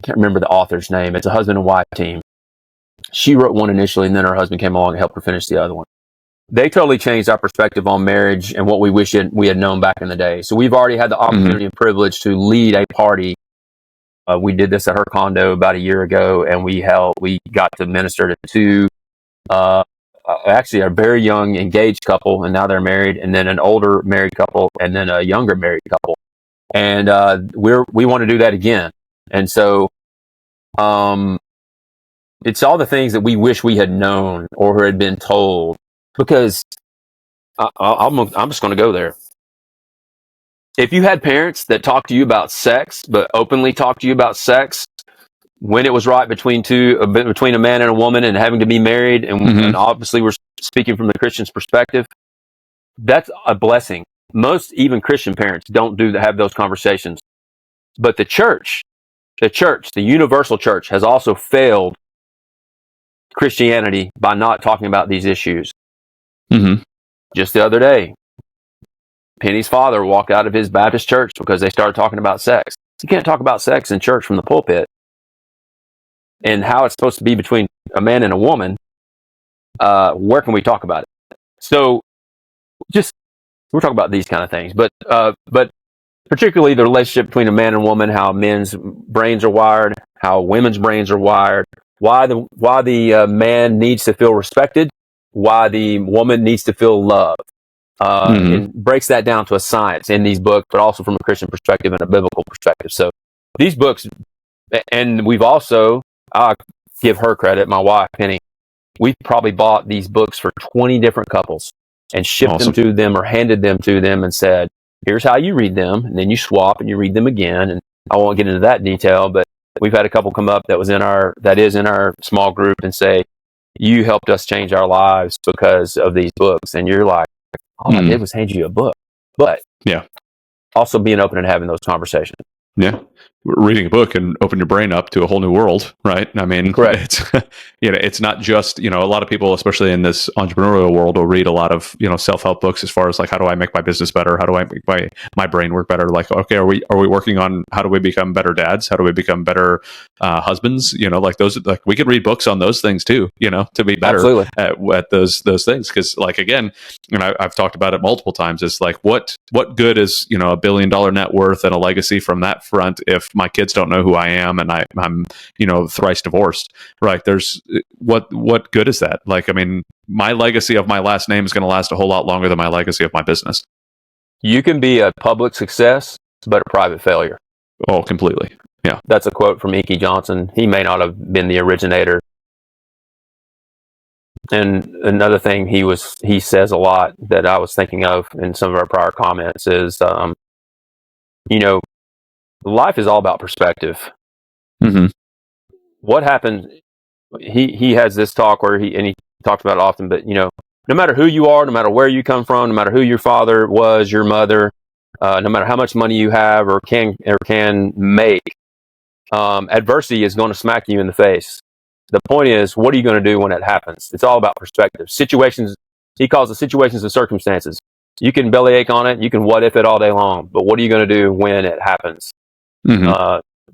can't remember the author's name. It's a husband and wife team. She wrote one initially, and then her husband came along and helped her finish the other one. They totally changed our perspective on marriage and what we wish we had known back in the day. So we've already had the opportunity and privilege to lead a party. We did this at her condo about a year ago, and we got to minister to two, actually a very young engaged couple, and now they're married, and then an older married couple, and then a younger married couple. And we want to do that again. And so it's all the things that we wish we had known or had been told. Because I'm just going to go there. If you had parents that talked to you about sex, but openly talked to you about sex when it was right between a man and a woman and having to be married, and obviously we're speaking from the Christian's perspective, that's a blessing. Most even Christian parents don't have those conversations. But the church, the universal church, has also failed Christianity by not talking about these issues. Just the other day, Penny's father walked out of his Baptist church because they started talking about sex. You can't talk about sex in church from the pulpit, and how it's supposed to be between a man and a woman. Where can we talk about it? So just, we're talking about these kind of things, but particularly the relationship between a man and woman, how men's brains are wired, how women's brains are wired, why the man needs to feel respected, why the woman needs to feel loved. And breaks that down to a science in these books, but also from a Christian perspective and a biblical perspective. So these books, and we've also, I'll give her credit, my wife, Penny, we've probably bought these books for 20 different couples and shipped them to them or handed them to them and said, here's how you read them. And then you swap and you read them again. And I won't get into that detail, but we've had a couple come up that is in our small group and say, you helped us change our lives because of these books. And you're like, all I did was hand you a book. But also being open and having those conversations. Yeah. Reading a book and open your brain up to a whole new world, right? I mean, correct. It's, it's not just, a lot of people, especially in this entrepreneurial world, will read a lot of, self-help books as far as like, how do I make my business better? How do I make my brain work better? Like, okay, are we working on how do we become better dads? How do we become better husbands? Like those, like we could read books on those things too, to be better at those things. Cause like, again, I've talked about it multiple times. It's like, what good is, $1 billion net worth and a legacy from that front if my kids don't know who I am and I'm thrice divorced, right? There's what good is that? Like, I mean, my legacy of my last name is going to last a whole lot longer than my legacy of my business. You can be a public success, but a private failure. Oh, completely. Yeah. That's a quote from E.K. Johnson. He may not have been the originator. And another thing he says a lot that I was thinking of in some of our prior comments is, life is all about perspective. What happens? He has this talk where he talks about it often, but no matter who you are, no matter where you come from, no matter who your father was, your mother, no matter how much money you have or can make, adversity is going to smack you in the face. The point is, what are you going to do when it happens? It's all about perspective. Situations, he calls it situations and circumstances. You can bellyache on it, you can what if it all day long, but what are you going to do when it happens?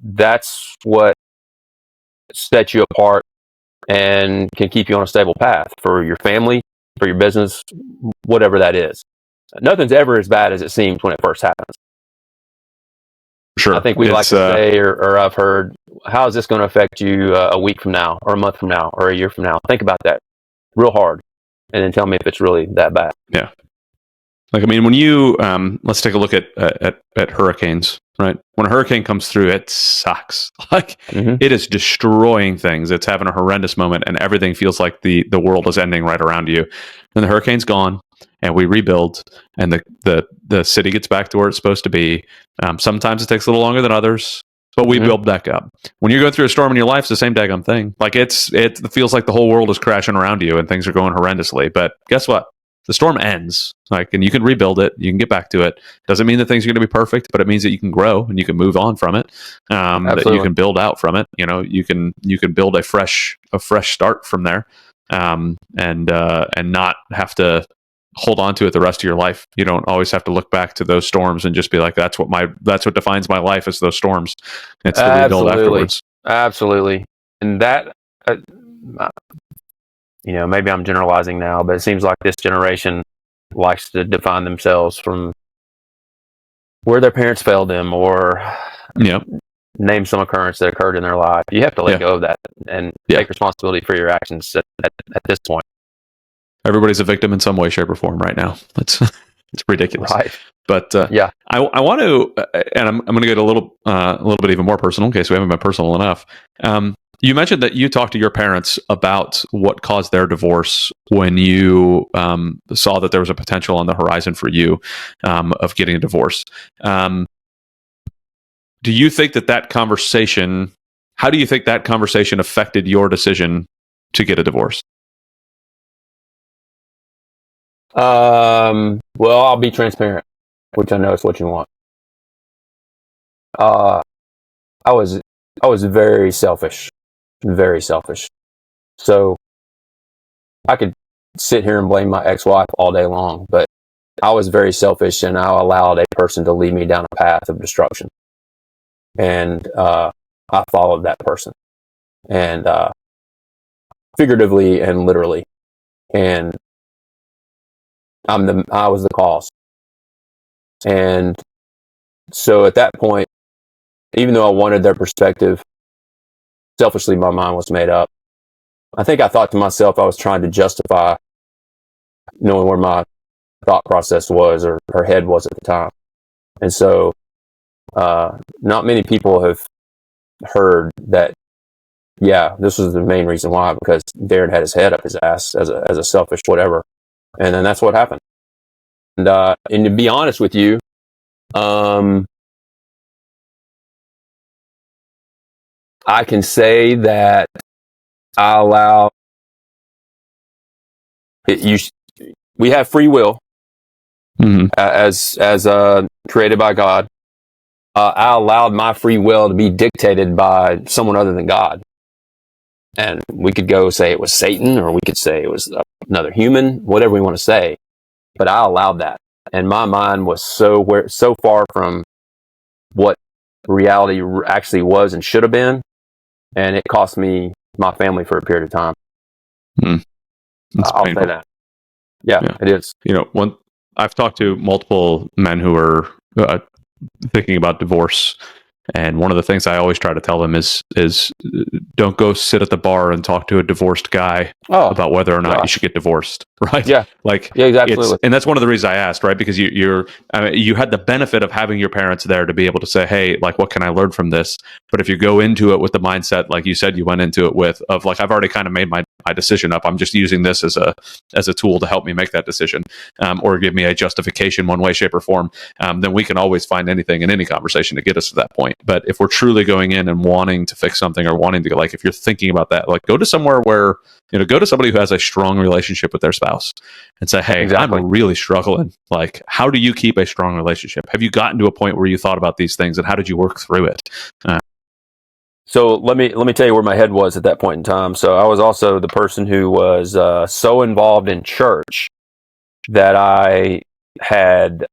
That's what sets you apart and can keep you on a stable path for your family, for your business, whatever that is. Nothing's ever as bad as it seems when it first happens. Sure. I think we like to say, or I've heard, how is this going to affect you a week from now, or a month from now, or a year from now? Think about that real hard, and then tell me if it's really that bad. Yeah. Like, I mean, when you, let's take a look at hurricanes, right? When a hurricane comes through, it sucks. Like, it is destroying things. It's having a horrendous moment, and everything feels like the world is ending right around you. And the hurricane's gone, and we rebuild, and the city gets back to where it's supposed to be. Sometimes it takes a little longer than others, but we build back up. When you're going through a storm in your life, it's the same daggum thing. Like, it feels like the whole world is crashing around you, and things are going horrendously. But guess what? The storm ends, and you can rebuild it. You can get back to it. Doesn't mean that things are going to be perfect, but it means that you can grow and you can move on from it. That you can build out from it. You can build a fresh start from there, and not have to hold on to it the rest of your life. You don't always have to look back to those storms and just be like, that's what defines my life is those storms. It's the rebuild afterwards. Absolutely, and that. Maybe I'm generalizing now, but it seems like this generation likes to define themselves from where their parents failed them or name some occurrence that occurred in their life. You have to let go of that and take responsibility for your actions at this point. Everybody's a victim in some way, shape, or form right now. It's ridiculous. Right. But I want to, and I'm going to get a little bit even more personal in case we haven't been personal enough. You mentioned that you talked to your parents about what caused their divorce when you saw that there was a potential on the horizon for you of getting a divorce. Do you think that conversation, how do you think that conversation affected your decision to get a divorce? Well, I'll be transparent, which I know is what you want. I was very selfish. Very selfish. So I could sit here and blame my ex-wife all day long, but I was very selfish and I allowed a person to lead me down a path of destruction. And I followed that person. And figuratively and literally. And I was the cause. And so at that point, even though I wanted their perspective, selfishly, my mind was made up. I think I thought to myself, I was trying to justify knowing where my thought process was or her head was at the time. And so, not many people have heard that, yeah, this was the main reason why, because Darren had his head up his ass as a selfish whatever. And then that's what happened. And to be honest with you, I can say that I allow it. We have free will, as created by God. I allowed my free will to be dictated by someone other than God, and we could go say it was Satan, or we could say it was another human, whatever we want to say. But I allowed that, and my mind was so far from what reality actually was and should have been, and it cost me my family for a period of time. I'll painful. say that. Yeah, it is. I've talked to multiple men who are thinking about divorce, and one of the things I always try to tell them is don't go sit at the bar and talk to a divorced guy about whether or not you should get divorced, right? Yeah, absolutely. And that's one of the reasons I asked, right? Because you had the benefit of having your parents there to be able to say, hey, like, what can I learn from this? But if you go into it with the mindset, like you said, you went into it with of like, I've already kind of made my decision up. I'm just using this as a tool to help me make that decision, or give me a justification one way, shape, or form. Then we can always find anything in any conversation to get us to that point. But if we're truly going in and wanting to fix something, or wanting to, like, if you're thinking about that, like, go to somewhere where, go to somebody who has a strong relationship with their spouse and say, hey, exactly. I'm really struggling. Like, how do you keep a strong relationship? Have you gotten to a point where you thought about these things, and how did you work through it? So let me tell you where my head was at that point in time. So I was also the person who was so involved in church that I had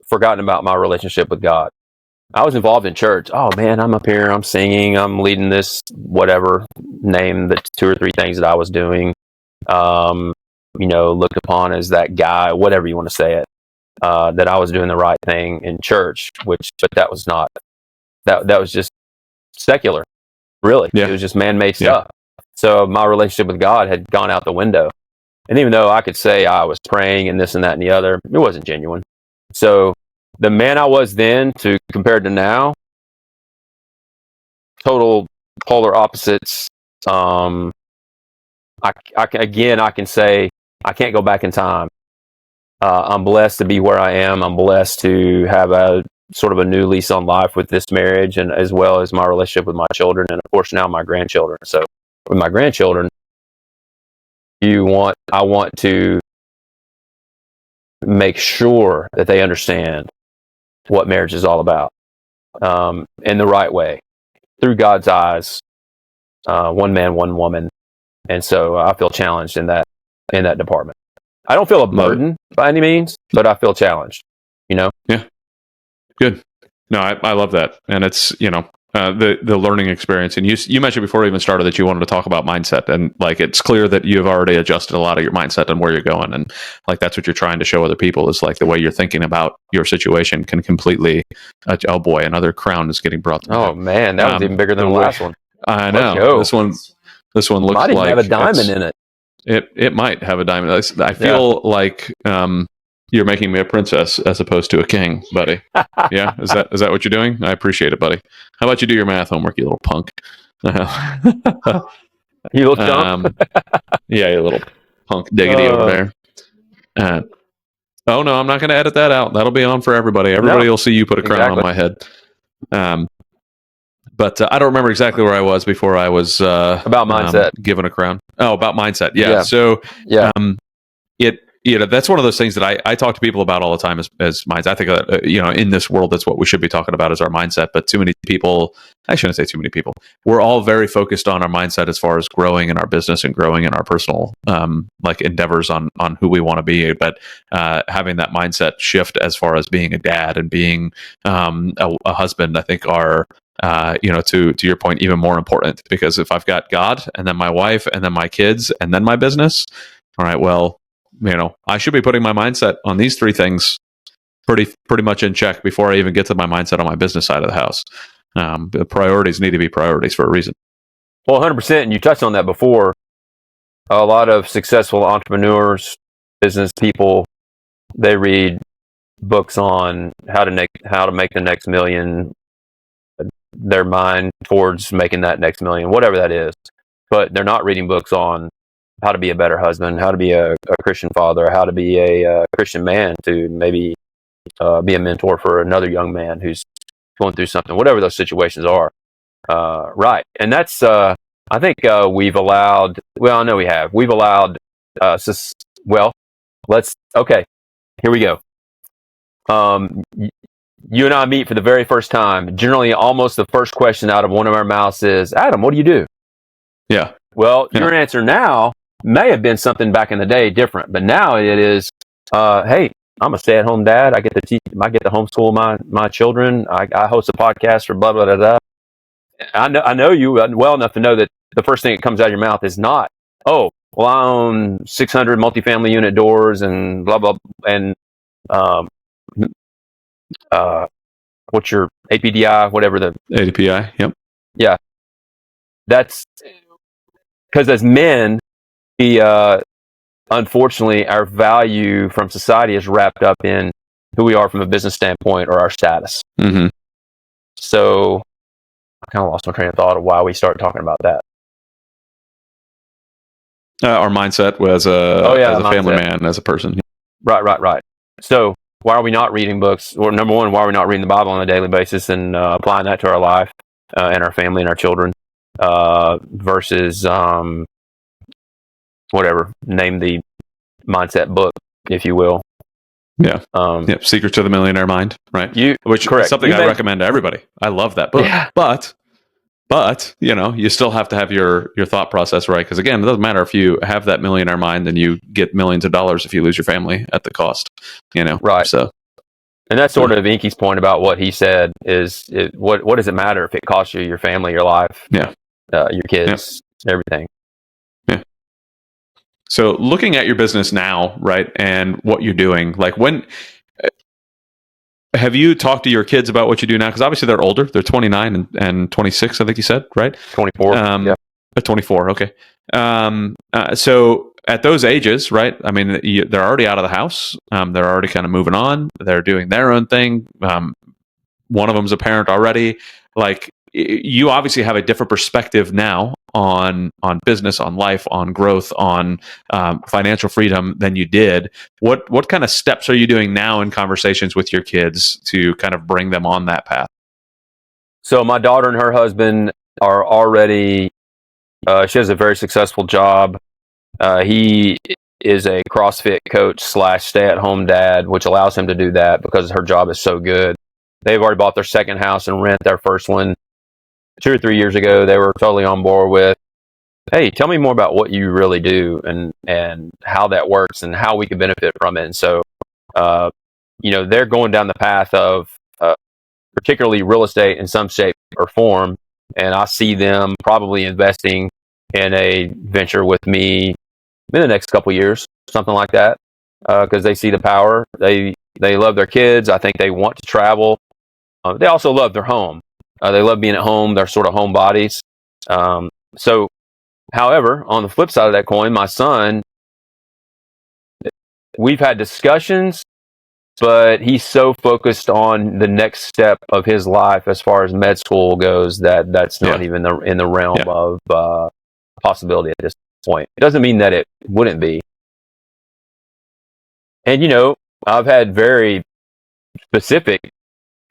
forgotten about my relationship with God. I was involved in church. Oh man, I'm up here, I'm singing, I'm leading this, whatever, name the 2 or 3 things that I was doing. Looked upon as that guy, whatever you want to say it, that I was doing the right thing in church, but that was not, that was just secular, really. Yeah. It was just man-made stuff. So my relationship with God had gone out the window. And even though I could say I was praying and this and that and the other, it wasn't genuine. So the man I was then compared to now, total polar opposites. I can say I can't go back in time. I'm blessed to be where I am. I'm blessed to have a sort of a new lease on life with this marriage, and as well as my relationship with my children, and of course now my grandchildren. So with my grandchildren, I want to make sure that they understand what marriage is all about, in the right way, through God's eyes, one man, one woman. And so I feel challenged in that department. I don't feel a burden by any means, but I feel challenged, Yeah. Good. No, I love that. And it's, the learning experience. And you mentioned before we even started that you wanted to talk about mindset, and like, it's clear that you've already adjusted a lot of your mindset and where you're going. And like, that's what you're trying to show other people, is like the way you're thinking about your situation can completely, oh boy, another crown is getting brought. Oh man, that was even bigger than the last one. I know. This one looks might even like have a diamond in it. It might have a diamond. I feel like, you're making me a princess as opposed to a king, buddy. Yeah, is that what you're doing? I appreciate it, buddy. How about you do your math homework, you little punk? You little dumb. Yeah, you little punk diggity over there. Oh no, I'm not going to edit that out. That'll be on for everybody. Everybody will see you put a crown on my head. But I don't remember exactly where I was before I was about mindset, given a crown. Oh, about mindset. Yeah. So that's one of those things that I talk to people about all the time as minds. I think that, in this world, that's what we should be talking about, is our mindset. But too many people, I shouldn't say too many people, we're all very focused on our mindset as far as growing in our business and growing in our personal, endeavors on who we want to be. But having that mindset shift as far as being a dad and being a husband, I think are, to your point, even more important. Because if I've got God and then my wife and then my kids and then my business, all right, well, I should be putting my mindset on these three things pretty much in check before I even get to my mindset on my business side of the house. The priorities need to be priorities for a reason. Well, 100%. And you touched on that before. A lot of successful entrepreneurs, business people, they read books on how to make the next million, their mind towards making that next million, whatever that is. But they're not reading books on how to be a better husband, how to be a Christian father, how to be a Christian man to maybe be a mentor for another young man who's going through something, whatever those situations are. Right. And that's, I think we've allowed, well, I know we have. We've allowed, okay, here we go. You and I meet for the very first time. Generally, almost the first question out of one of our mouths is, Adam, what do you do? Yeah. Well, your answer now may have been something back in the day different, but now it is, hey, I'm a stay-at-home dad. I get to teach, I get to homeschool my children. I host a podcast for blah, blah, blah, blah. I know you well enough to know that the first thing that comes out of your mouth is not, oh, well, I own 600 multifamily unit doors and blah, blah, and what's your APDI, whatever the API, yep. Yeah. That's because as men, unfortunately, our value from society is wrapped up in who we are from a business standpoint or our status. Mm-hmm. So I kind of lost my train of thought of why we started talking about that. Our mindset as a family man, as a person. Right. So why are we not reading books? Or number one, why are we not reading the Bible on a daily basis and applying that to our life and our family and our children versus whatever, name the mindset book, if you will. Yeah. Secret to the Millionaire Mind, right? Which correct. is something I recommend to everybody. I love that book. Yeah. But you still have to have your thought process right, because again, it doesn't matter if you have that millionaire mind and you get millions of dollars if you lose your family at the cost. Right. So, and that's sort of Inky's point about what he said is what does it matter if it costs you your family, your life, your kids, everything. Yeah. So looking at your business now, right, and what you're doing, like when have you talked to your kids about what you do now? Because obviously they're older; they're 29 and 26. I think you said, right? 24. 24. Okay. So at those ages, right? I mean, they're already out of the house. They're already kind of moving on. They're doing their own thing. One of them's a parent already. Like, you obviously have a different perspective now on business, on life, on growth, on financial freedom than you did. What kind of steps are you doing now in conversations with your kids to kind of bring them on that path? So my daughter and her husband are already, she has a very successful job. He is a CrossFit coach / stay-at-home dad, which allows him to do that because her job is so good. They've already bought their second house and rent their first one 2 or 3 years ago. They were totally on board with, hey, tell me more about what you really do and how that works and how we can benefit from it. And so, they're going down the path of particularly real estate in some shape or form. And I see them probably investing in a venture with me in the next couple of years, something like that, because they see the power. They love their kids. I think they want to travel. They also love their home. They love being at home. They're sort of homebodies. So, however, on the flip side of that coin, my son, we've had discussions, but he's so focused on the next step of his life as far as med school goes that's not even in the realm of possibility at this point. It doesn't mean that it wouldn't be. And, I've had very specific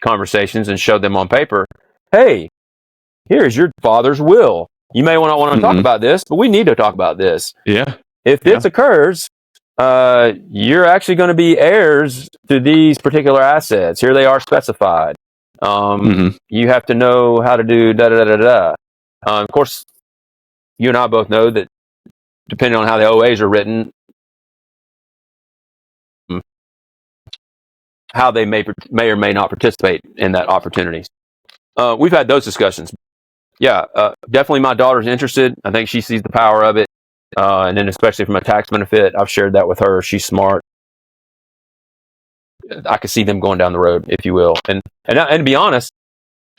conversations and showed them on paper, hey, here's your father's will. You may not want to talk about this, but we need to talk about this. Yeah. If this occurs, you're actually going to be heirs to these particular assets. Here they are specified. You have to know how to do da-da-da-da-da. Of course, you and I both know that depending on how the OAs are written, how they may or may not participate in that opportunity. We've had those discussions. Yeah, definitely my daughter's interested. I think she sees the power of it. And then especially from a tax benefit, I've shared that with her. She's smart. I could see them going down the road, if you will. And to be honest,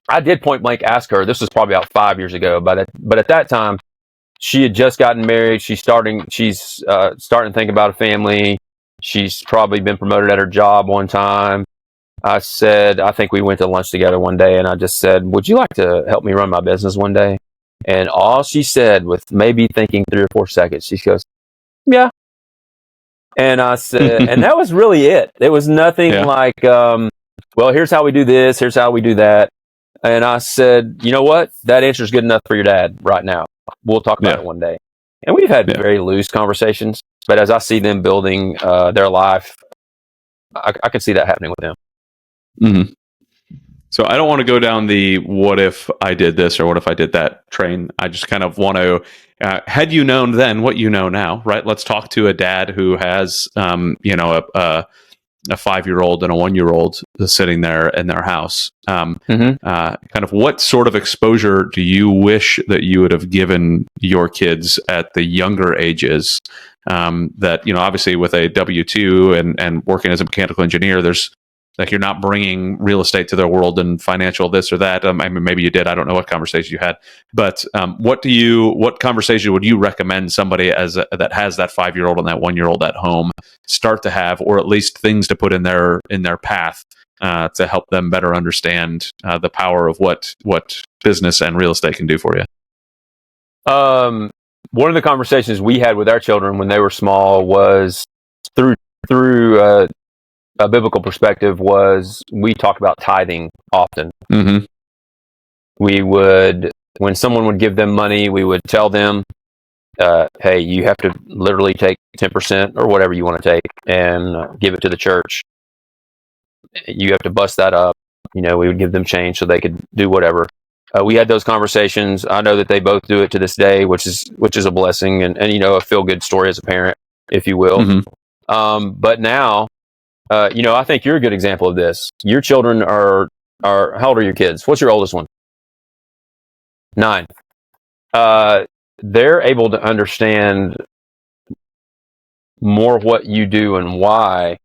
I did point blank ask her. This was probably about 5 years ago, but at that time, she had just gotten married. She's starting to think about a family. She's probably been promoted at her job one time. I think we went to lunch together one day, and I just said, would you like to help me run my business one day? And all she said, with maybe thinking 3 or 4 seconds, she goes, yeah. And I said, and that was really it. It was nothing like, well, here's how we do this, here's how we do that. And I said, you know what? That answer is good enough for your dad right now. We'll talk about it one day. And we've had very loose conversations, but as I see them building their life, I can see that happening with them. Mm-hmm. So I don't want to go down the what if I did this or what if I did that train. I just kind of want to, had you known then what you know now, right? Let's talk to a dad who has, a 5-year-old and a 1-year-old sitting there in their house. Kind of what sort of exposure do you wish that you would have given your kids at the younger ages? That, obviously with a W-2 and working as a mechanical engineer, there's like, you're not bringing real estate to their world and financial this or that. I mean, maybe you did. I don't know what conversation you had, but what conversation would you recommend somebody that has that 5-year-old and that 1-year-old at home start to have, or at least things to put in their path to help them better understand the power of what business and real estate can do for you? One of the conversations we had with our children when they were small was through a biblical perspective. Was we talked about tithing often. Mm-hmm. We would, when someone would give them money, we would tell them, hey, you have to literally take 10% or whatever you want to take and give it to the church. You have to bust that up. We would give them change so they could do whatever. We had those conversations. I know that they both do it to this day, which is a blessing and a feel-good story as a parent, if you will. Mm-hmm. But now, I think you're a good example of this. Your children are how old are your kids? What's your oldest one? 9. They're able to understand more what you do and why,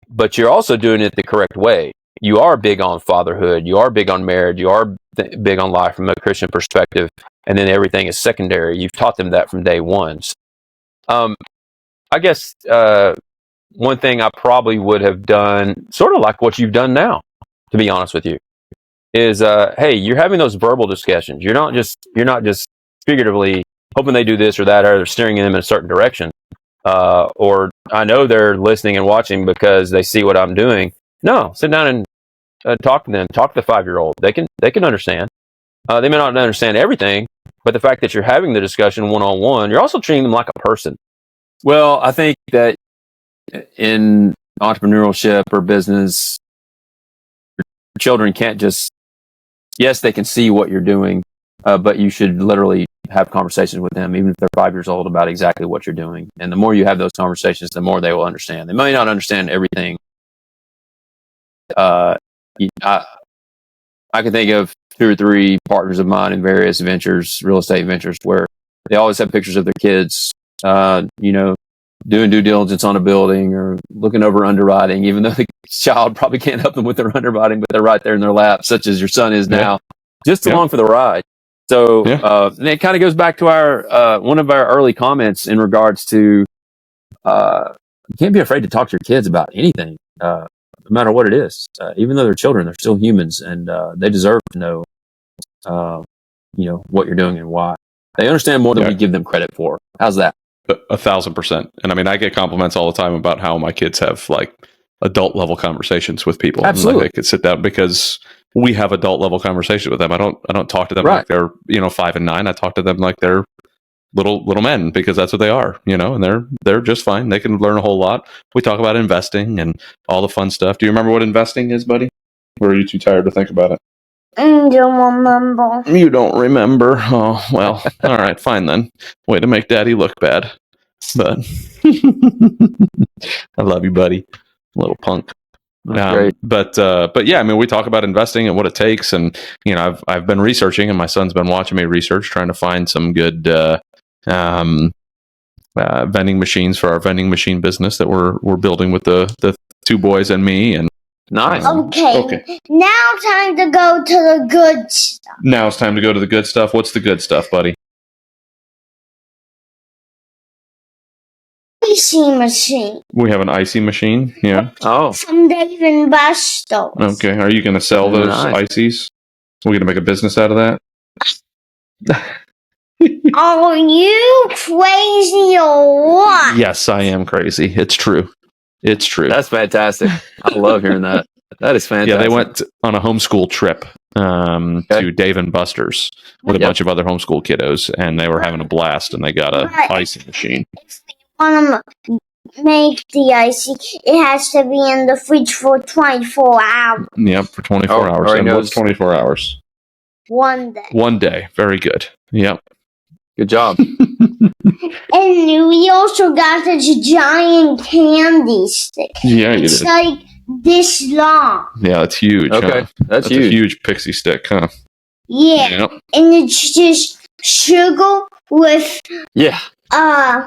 but you're also doing it the correct way. You are big on fatherhood. You are big on marriage. You are big on life from a Christian perspective, and then everything is secondary. You've taught them that from day one. I guess one thing I probably would have done, sort of like what you've done now, to be honest with you, is hey, you're having those verbal discussions. You're not just figuratively hoping they do this or that, or they're steering them in a certain direction. Or I know they're listening and watching because they see what I'm doing. No, sit down and talk to them. Talk to the 5-year-old. They can understand. They may not understand everything, but the fact that you're having the discussion one-on-one, you're also treating them like a person. Well, I think that in entrepreneurship or business, children can't just, yes, they can see what you're doing, but you should literally have conversations with them, even if they're 5 years old, about exactly what you're doing. And the more you have those conversations, the more they will understand. They may not understand everything. I can think of 2 or 3 partners of mine in various ventures, real estate ventures, where they always have pictures of their kids, doing due diligence on a building or looking over underwriting, even though the child probably can't help them with their underwriting, but they're right there in their lap, such as your son is now, just along for the ride. So and it kind of goes back to our one of our early comments in regards to you can't be afraid to talk to your kids about anything, no matter what it is. Even though they're children, they're still humans, and they deserve to know what you're doing and why. They understand more than we give them credit for. How's that? 1,000%. And I mean, I get compliments all the time about how my kids have like adult level conversations with people. Absolutely. Like, I could sit down because we have adult level conversations with them. I don't talk to them like they're 5 and 9. I talk to them like they're little men, because that's what they are, and they're just fine. They can learn a whole lot. We talk about investing and all the fun stuff. Do you remember what investing is, buddy? Or are you too tired to think about it? I don't remember. You don't remember? Oh, well, all right, fine then. Way to make daddy look bad. But I love you, buddy. Little punk. Great. But yeah, I mean, we talk about investing and what it takes, and I've been researching, and my son's been watching me research, trying to find some good vending machines for our vending machine business that we're building with the two boys and me. And Nice. Okay. Now time to go to the good stuff. now it's time to go to the good stuff. What's the good stuff, buddy? Icy machine We have an icy machine. Yeah. Oh, from Dave & Buster's. Okay. Are you going to sell those Nice. ices? We're going to make a business out of that. Are you crazy or what? Yes, I am crazy. It's true. It's true. that's fantastic. I love hearing that. That is fantastic. Yeah, they went on a homeschool trip to Dave & Buster's with a bunch of other homeschool kiddos, and they were having a blast, and they got a icy machine. If we want to make the icy, it has to be in the fridge for 24 hours. Yep, for 24 hours. already And knows. what's 24 hours? One day. One day. Very good. Yep. Good job. And we also got this giant candy stick. Yeah, you It's did. like this long. Yeah, it's huge. Okay, Huh? that's a huge. huge pixie stick, huh? Yeah. Yep. And it's just sugar with Yeah,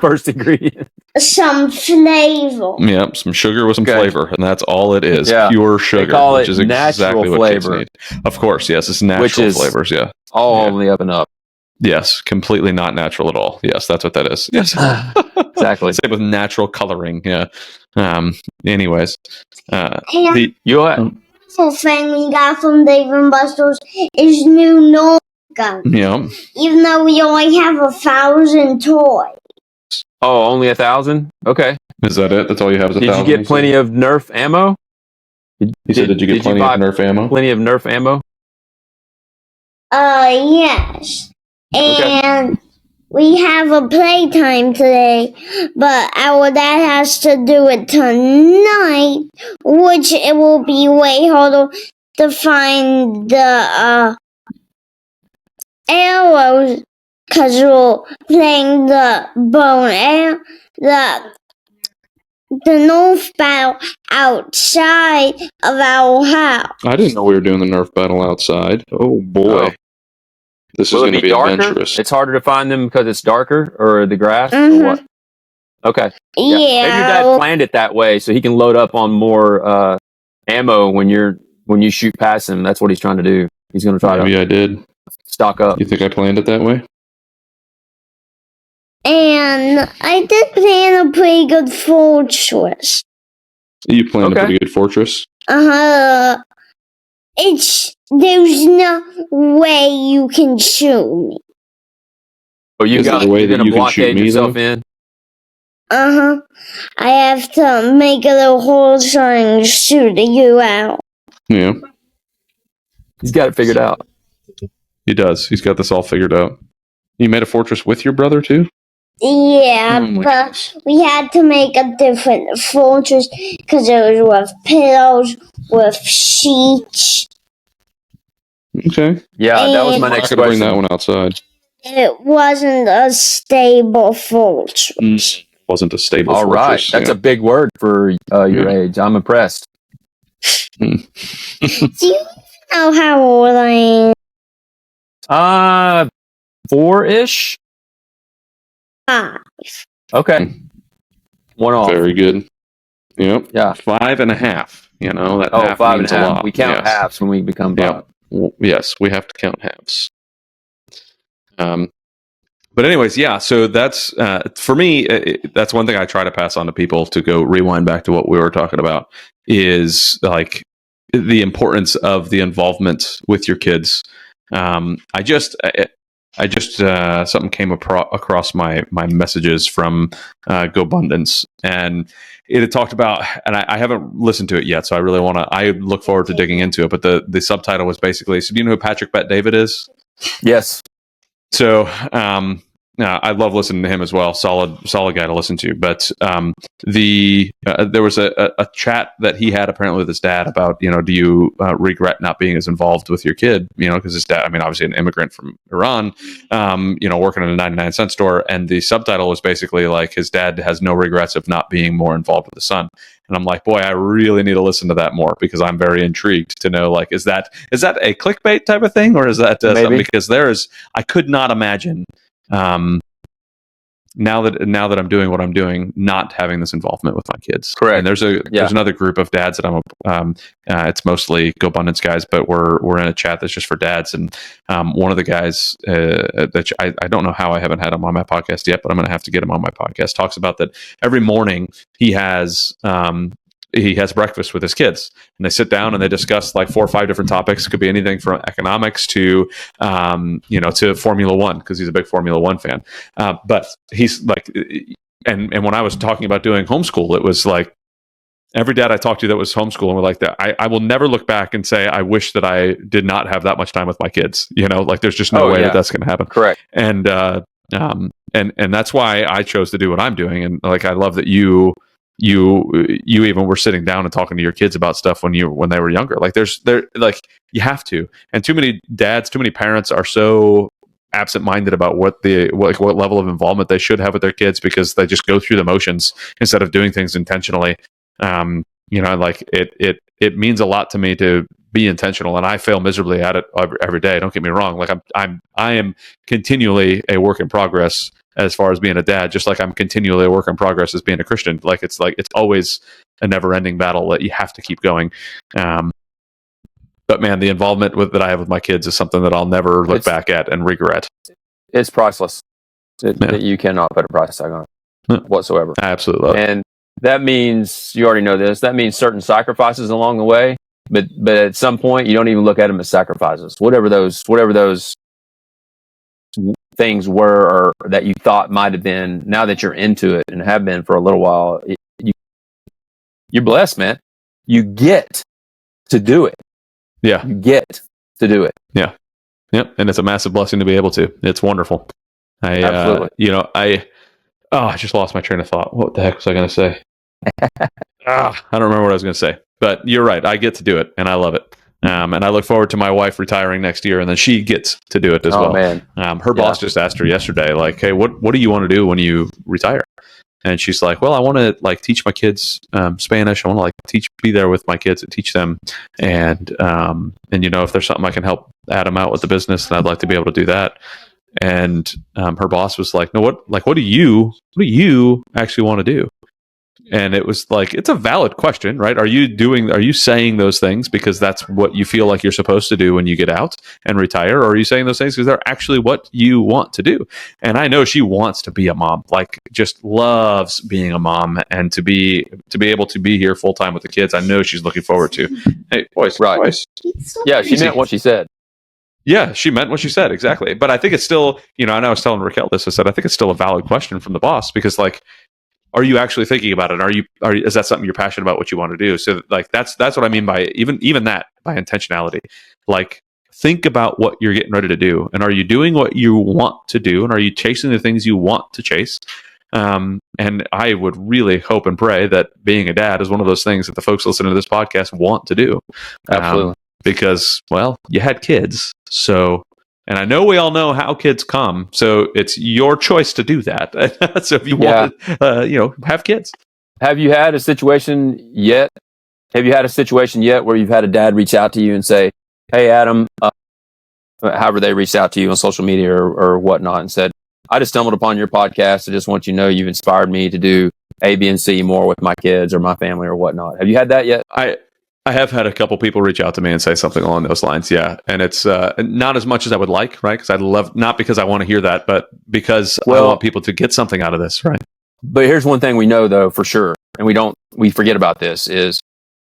first ingredient. some flavor. Yep, some sugar with some Okay. flavor, and that's all it is. Yeah. Pure sugar, call which it is natural exactly what kids flavor. need. Of course, yes, it's natural Which is- flavors. Yeah, All Yeah. on the up and up. yes, completely not natural at all. Yes, that's what that is. Yes, Exactly. same with natural coloring. Yeah. Anyways, And the You the thing we got from Dave & Buster's is new Nerf gun. yeah, Even though we only have 1,000 toys. only 1,000? Okay. is that it? That's all you have? Is Did you get plenty of Nerf ammo? He said, "Did you get plenty of buy Nerf ammo?" Plenty of Nerf ammo? Yes. Okay. And we have a playtime today, but our dad has to do it tonight, which it will be way harder to find the arrows because we're playing the bone air, the North battle outside of our house. I didn't know we were doing the Nerf battle outside. Oh boy, Oh. this is Will going it to be be darker? adventurous. It's harder to find them because it's darker, or the grass, Mhm. or what? Okay. Maybe your Yeah. dad planned it that way so he can load up on more ammo when you shoot past him. That's what he's trying to do. He's going to try Maybe to I did. stock up. You think I planned it that way? And I did plan a pretty good fortress. You planned Okay. a pretty good fortress. There's no way you can shoot me. Oh, you Is there got a way you're that going you to can shoot blockade me, yourself though? in? I have to make a little hole so I can shoot you out. Yeah, He's got it figured out. he does. He's got this all figured out. You made a fortress with your brother too? Yeah, Oh my but goodness. we had to make a different fortress because it was with pillows, with sheets. Okay. Yeah, that was And- my I'm not next going to bring question. that one outside. It wasn't a stable fortress. Wasn't a stable All right, fortress. that's a big word for your Yeah. age. I'm impressed. Do you know how old I am? 4-ish. Okay, one off. Very good. Yep. Yeah. 5.5. You know, that Oh, half 5 and means a a half. lot. We count Yes. halves when we become Yeah. 5. Well, yes, we have to count halves. But anyways, yeah. So that's for me. That's one thing I try to pass on to people to go rewind back to what we were talking about is like the importance of the involvement with your kids. I just something came across my messages from GoBundance, and it had talked about, and I haven't listened to it yet, so I really want to. I look forward to digging into it. But the subtitle was basically, so do you know who Patrick Bet-David is? Yes. So I love listening to him as well. Solid guy to listen to. But there was a chat that he had apparently with his dad about, do you regret not being as involved with your kid? Because his dad, obviously an immigrant from Iran, working in a 99-cent store. And the subtitle was basically like his dad has no regrets of not being more involved with his son. And I'm like, boy, I really need to listen to that more because I'm very intrigued to know, like, is that a clickbait type of thing, or is that something? Because I could not imagine now that I'm doing what I'm doing, not having this involvement with my kids. Correct. And there's another group of dads that it's mostly Go Abundance guys, but we're in a chat that's just for dads. And one of the guys that I don't know how I haven't had him on my podcast yet, but I'm going to have to get him on my podcast, talks about that every morning he has breakfast with his kids, and they sit down and they discuss like 4 or 5 different topics. It could be anything from economics to, to Formula One, because he's a big Formula One fan. But he's like, and when I was talking about doing homeschool, it was like every dad I talked to that was homeschooling were like that. I will never look back and say, I wish that I did not have that much time with my kids. Like there's just no way that that's going to happen. Correct. And that's why I chose to do what I'm doing. And like, I love that you even were sitting down and talking to your kids about stuff when they were younger. Like you have to. And too many parents are so absent-minded about what level of involvement they should have with their kids, because they just go through the motions instead of doing things intentionally. Like it means a lot to me to be intentional, and I fail miserably at it every day. Don't get me wrong. Like I am continually a work in progress as far as being a dad, just like I'm continually a work in progress as being a Christian. Like it's always a never-ending battle that you have to keep going. But man, the involvement that I have with my kids is something that I'll never look back at and regret. It's priceless. You cannot put a price tag on it whatsoever. I absolutely love it. And that means, you already know this, that means certain sacrifices along the way. But at some point, you don't even look at them as sacrifices. Whatever those things were, or that you thought might have been, now that you're into it and have been for a little while, you're blessed, man. You get to do it. Yeah. You get to do it. Yeah. Yep. And it's a massive blessing to be able to. It's wonderful. Absolutely. I just lost my train of thought. What the heck was I going to say? I don't remember what I was going to say, but you're right. I get to do it and I love it. And I look forward to my wife retiring next year, and then she gets to do it as well. Man. Her boss just asked her yesterday, like, hey, what do you want to do when you retire? And she's like, well, I want to like teach my kids Spanish. I want to like be there with my kids and teach them. And if there's something I can help Adam out with the business, then I'd like to be able to do that. And her boss was like, no, what do you actually want to do? And it was like, it's a valid question, right? Are you saying those things because that's what you feel like you're supposed to do when you get out and retire? Or are you saying those things because they're actually what you want to do? And I know she wants to be a mom, like just loves being a mom, and to be able to be here full time with the kids. I know she's looking forward to. Hey, boys, right? Boys. Yeah, she meant what she said. Yeah, she meant what she said, exactly. But I think it's still, and I was telling Raquel this, I said, I think it's still a valid question from the boss, because like, are you actually thinking about it? Is that something you're passionate about, what you want to do? So like, that's what I mean by even that, by intentionality. Like, think about what you're getting ready to do. And are you doing what you want to do? And are you chasing the things you want to chase? And I would really hope and pray that being a dad is one of those things that the folks listening to this podcast want to do. Absolutely. Because, well, you had kids. So, and I know we all know how kids come. So it's your choice to do that. So if you want to, have kids. Have you had a situation yet? Where you've had a dad reach out to you and say, hey, Adam, however they reached out to you on social media or whatnot, and said, I just stumbled upon your podcast. I just want you to know you've inspired me to do A, B, and C more with my kids or my family or whatnot. Have you had that yet? I have had a couple people reach out to me and say something along those lines. Yeah. And it's not as much as I would like, right? Because not because I want to hear that, but because I want people to get something out of this, right? But here's one thing we know though, for sure. And we forget about this, is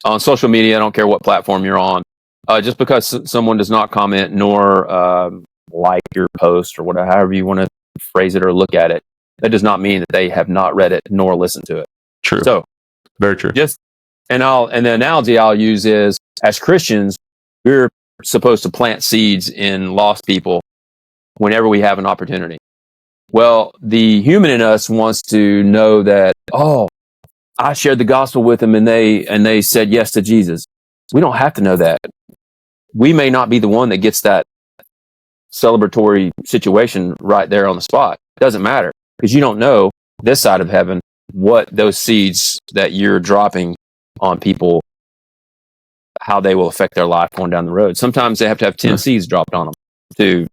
on social media, I don't care what platform you're on, just because someone does not comment nor like your post or whatever, however you want to phrase it or look at it, that does not mean that they have not read it nor listened to it. True. So very true. And the analogy I'll use is, as Christians, we're supposed to plant seeds in lost people whenever we have an opportunity. Well, the human in us wants to know that, I shared the gospel with them and they said yes to Jesus. We don't have to know that. We may not be the one that gets that celebratory situation right there on the spot. It doesn't matter, because you don't know this side of heaven what those seeds that you're dropping on people, how they will affect their life going down the road. Sometimes they have to have 10 seeds dropped on them to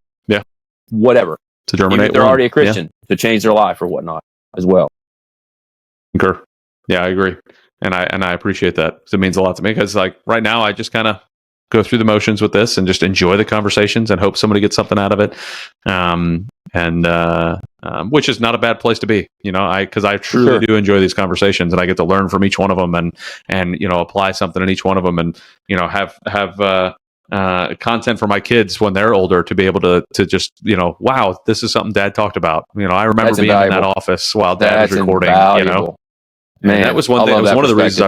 whatever. germinate. Even if they're already a Christian, to change their life or whatnot as well. Concur. Yeah, I agree. And I appreciate that. It means a lot to me because like right now I just kind of go through the motions with this and just enjoy the conversations and hope somebody gets something out of it. Which is not a bad place to be, because I truly do enjoy these conversations and I get to learn from each one of them and apply something in each one of them and, have content for my kids when they're older to be able to just, wow, this is something Dad talked about. I remember being in that office while Dad was recording, Man, that was one thing. It was one of the reasons I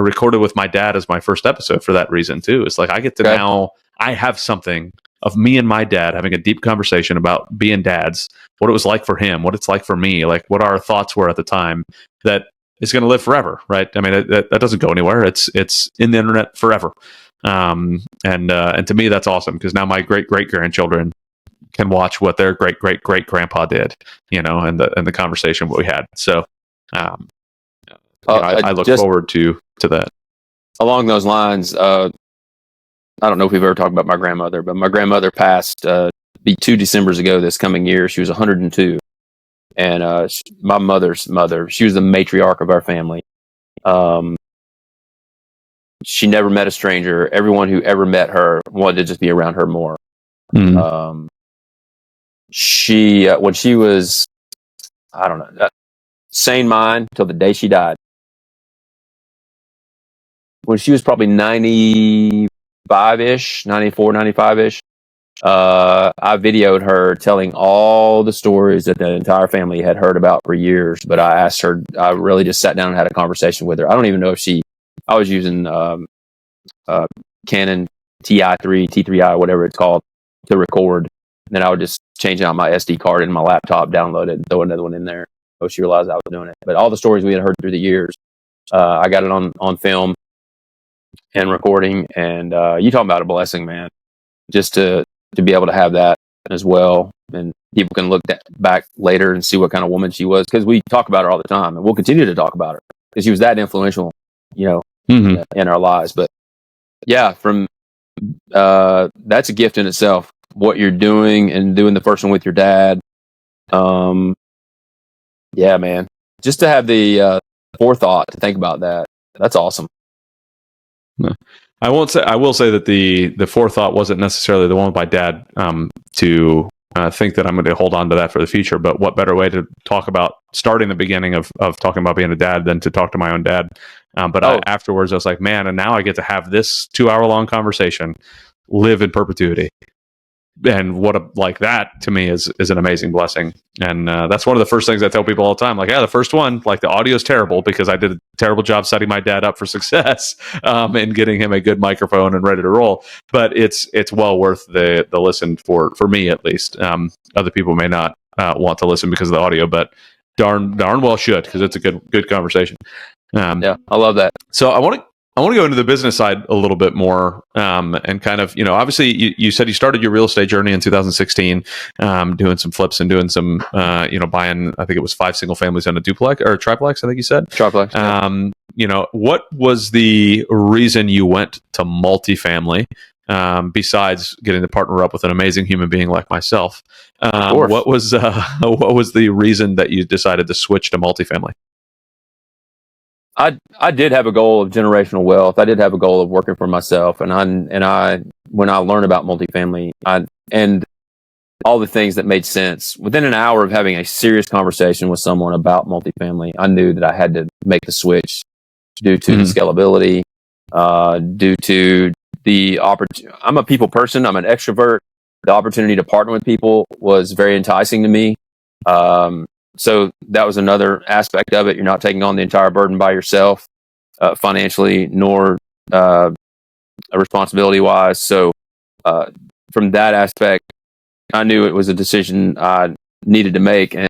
recorded with my dad as my first episode for that reason too. It's like I get to now I have something of me and my dad having a deep conversation about being dads, what it was like for him, what it's like for me, like what our thoughts were at the time that is going to live forever. Right. I mean, that doesn't go anywhere. It's in the internet forever. And to me, that's awesome because now my great grandchildren can watch what their great grandpa did, and the conversation we had. So, I look forward to that. Along those lines, I don't know if we've ever talked about my grandmother, but my grandmother passed be 2 Decembers ago this coming year. She was 102, and my mother's mother. She was the matriarch of our family. She never met a stranger. Everyone who ever met her wanted to just be around her more. Mm-hmm. She when she was, I don't know, sane mind till the day she died. When she was probably 95-ish, 94, 95-ish, I videoed her telling all the stories that the entire family had heard about for years. But I asked her, I really just sat down and had a conversation with her. I don't even know if I was using Canon TI3, T3i, whatever it's called, to record. And then I would just change out my SD card in my laptop, download it, and throw another one in there. So she realized I was doing it. But all the stories we had heard through the years, I got it on film and recording. And you talking about a blessing, man. Just to be able to have that as well. And people can look back later and see what kind of woman she was. Because we talk about her all the time. And we'll continue to talk about her. Because she was that influential, in our lives. But yeah, that's a gift in itself. What you're doing and doing the first one with your dad. Yeah, man. Just to have the forethought to think about that. That's awesome. I will say that the forethought wasn't necessarily the one with my dad to think that I'm going to hold on to that for the future. But what better way to talk about starting the beginning of talking about being a dad than to talk to my own dad? Afterwards, I was like, man, and now I get to have this 2-hour-long conversation live in perpetuity. And like that to me is an amazing blessing. And that's one of the first things I tell people all the time. Like, the first one, like the audio is terrible because I did a terrible job setting my dad up for success and getting him a good microphone and ready to roll. But it's well worth the listen for me at least. Other people may not want to listen because of the audio, but darn well should because it's a good conversation. Yeah, I love that. So I want to go into the business side a little bit more and kind of, obviously you said you started your real estate journey in 2016, doing some flips and doing some, buying, I think it was 5 single families on a duplex or a triplex, I think you said. Triplex. What was the reason you went to multifamily besides getting to partner up with an amazing human being like myself? What was the reason that you decided to switch to multifamily? I did have a goal of generational wealth. I did have a goal of working for myself, and I when I learned about multifamily, and all the things that made sense within an hour of having a serious conversation with someone about multifamily, I knew that I had to make the switch due to the scalability, due to the opportunity. I'm a people person. I'm an extrovert. The opportunity to partner with people was very enticing to me. So that was another aspect of it. You're not taking on the entire burden by yourself, financially, nor responsibility wise. So from that aspect, I knew it was a decision I needed to make. And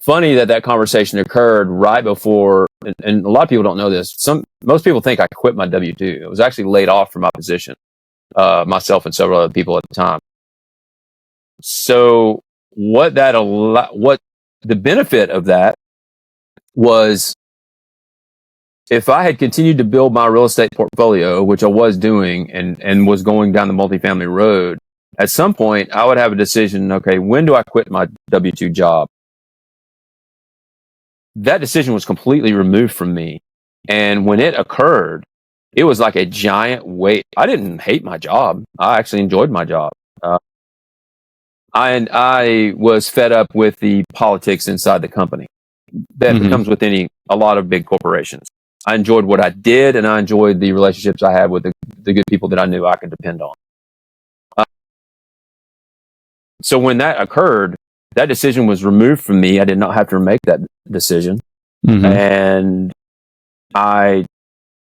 funny that conversation occurred right before, and a lot of people don't know this. Most people think I quit my W-2. It was actually laid off from my position, myself and several other people at the time. So what the benefit of that was, if I had continued to build my real estate portfolio, which I was doing and was going down the multifamily road, at some point I would have a decision. Okay, when do I quit my W-2 job? That decision was completely removed from me. And when it occurred, it was like a giant weight. I didn't hate my job. I actually enjoyed my job. I was fed up with the politics inside the company that becomes with a lot of big corporations. I enjoyed what I did, and I enjoyed the relationships I had with the good people that I knew I could depend on. So when that occurred, that decision was removed from me. I did not have to make that decision. And I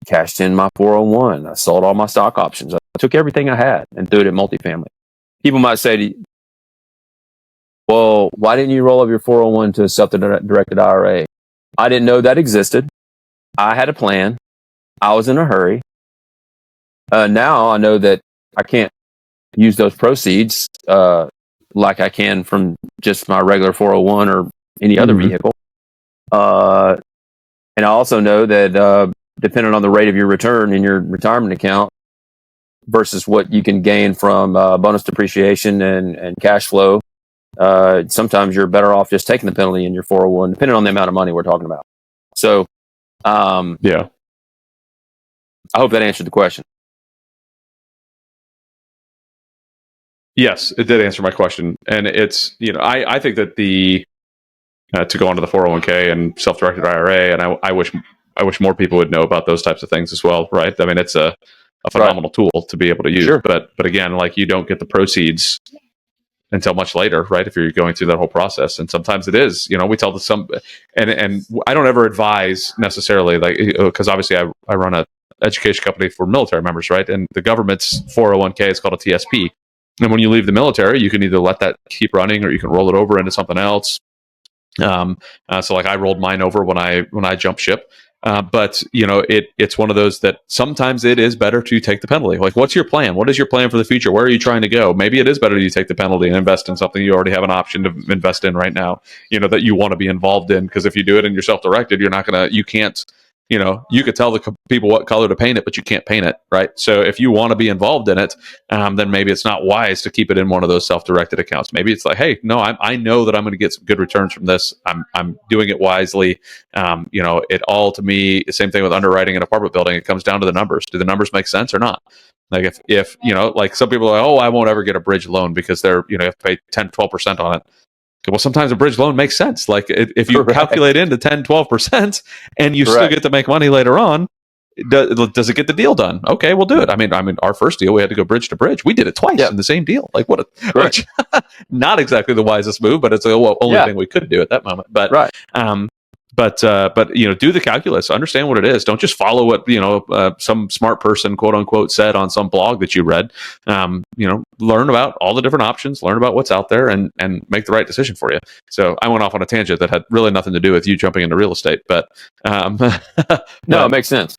cashed in my 401. I sold all my stock options. I took everything I had and threw it at multifamily. People might say to you, well, why didn't you roll up your 401 to a self-directed IRA? I didn't know that existed. I had a plan. I was in a hurry. Now I know that I can't use those proceeds like I can from just my regular 401 or any other vehicle. And I also know that depending on the rate of your return in your retirement account versus what you can gain from bonus depreciation and cash flow, sometimes you're better off just taking the penalty in your 401, depending on the amount of money we're talking about. So, I hope that answered the question. Yes, it did answer my question. And it's, I think that to go onto the 401k and self-directed IRA, and I wish more people would know about those types of things as well, right? I mean, it's a phenomenal tool to be able to use. Sure. But again, like, you don't get the proceeds until much later, right? If you're going through that whole process. And sometimes it is, we tell and I don't ever advise necessarily, like, because obviously I run a education company for military members, right? And the government's 401k is called a TSP. And when you leave the military, you can either let that keep running or you can roll it over into something else. So like I rolled mine over when I jumped ship. But it's one of those that sometimes it is better to take the penalty. Like, what's your plan? What is your plan for the future? Where are you trying to go? Maybe it is better you take the penalty and invest in something you already have an option to invest in right now, that you want to be involved in. Because if you do it and you're self-directed, you can't, you could tell the people what color to paint it, but you can't paint it, right? So if you want to be involved in it, then maybe it's not wise to keep it in one of those self-directed accounts. Maybe it's like, hey, no, I know that I'm going to get some good returns from this. I'm doing it wisely. It all, to me, same thing with underwriting an apartment building. It comes down to the numbers. Do the numbers make sense or not? Like if like some people are like, oh, I won't ever get a bridge loan because they're, you have to pay 10, 12% on it. Well, sometimes a bridge loan makes sense. Like if you calculate into 10, 12% and you still get to make money later on, does it get the deal done? Okay, we'll do it. I mean, our first deal, we had to go bridge to bridge. We did it twice in the same deal. Like which, not exactly the wisest move, but it's the only thing we could do at that moment. But But do the calculus, understand what it is. Don't just follow what, some smart person, quote unquote, said on some blog that you read. Learn about all the different options, learn about what's out there and make the right decision for you. So I went off on a tangent that had really nothing to do with you jumping into real estate, but, no, it makes sense.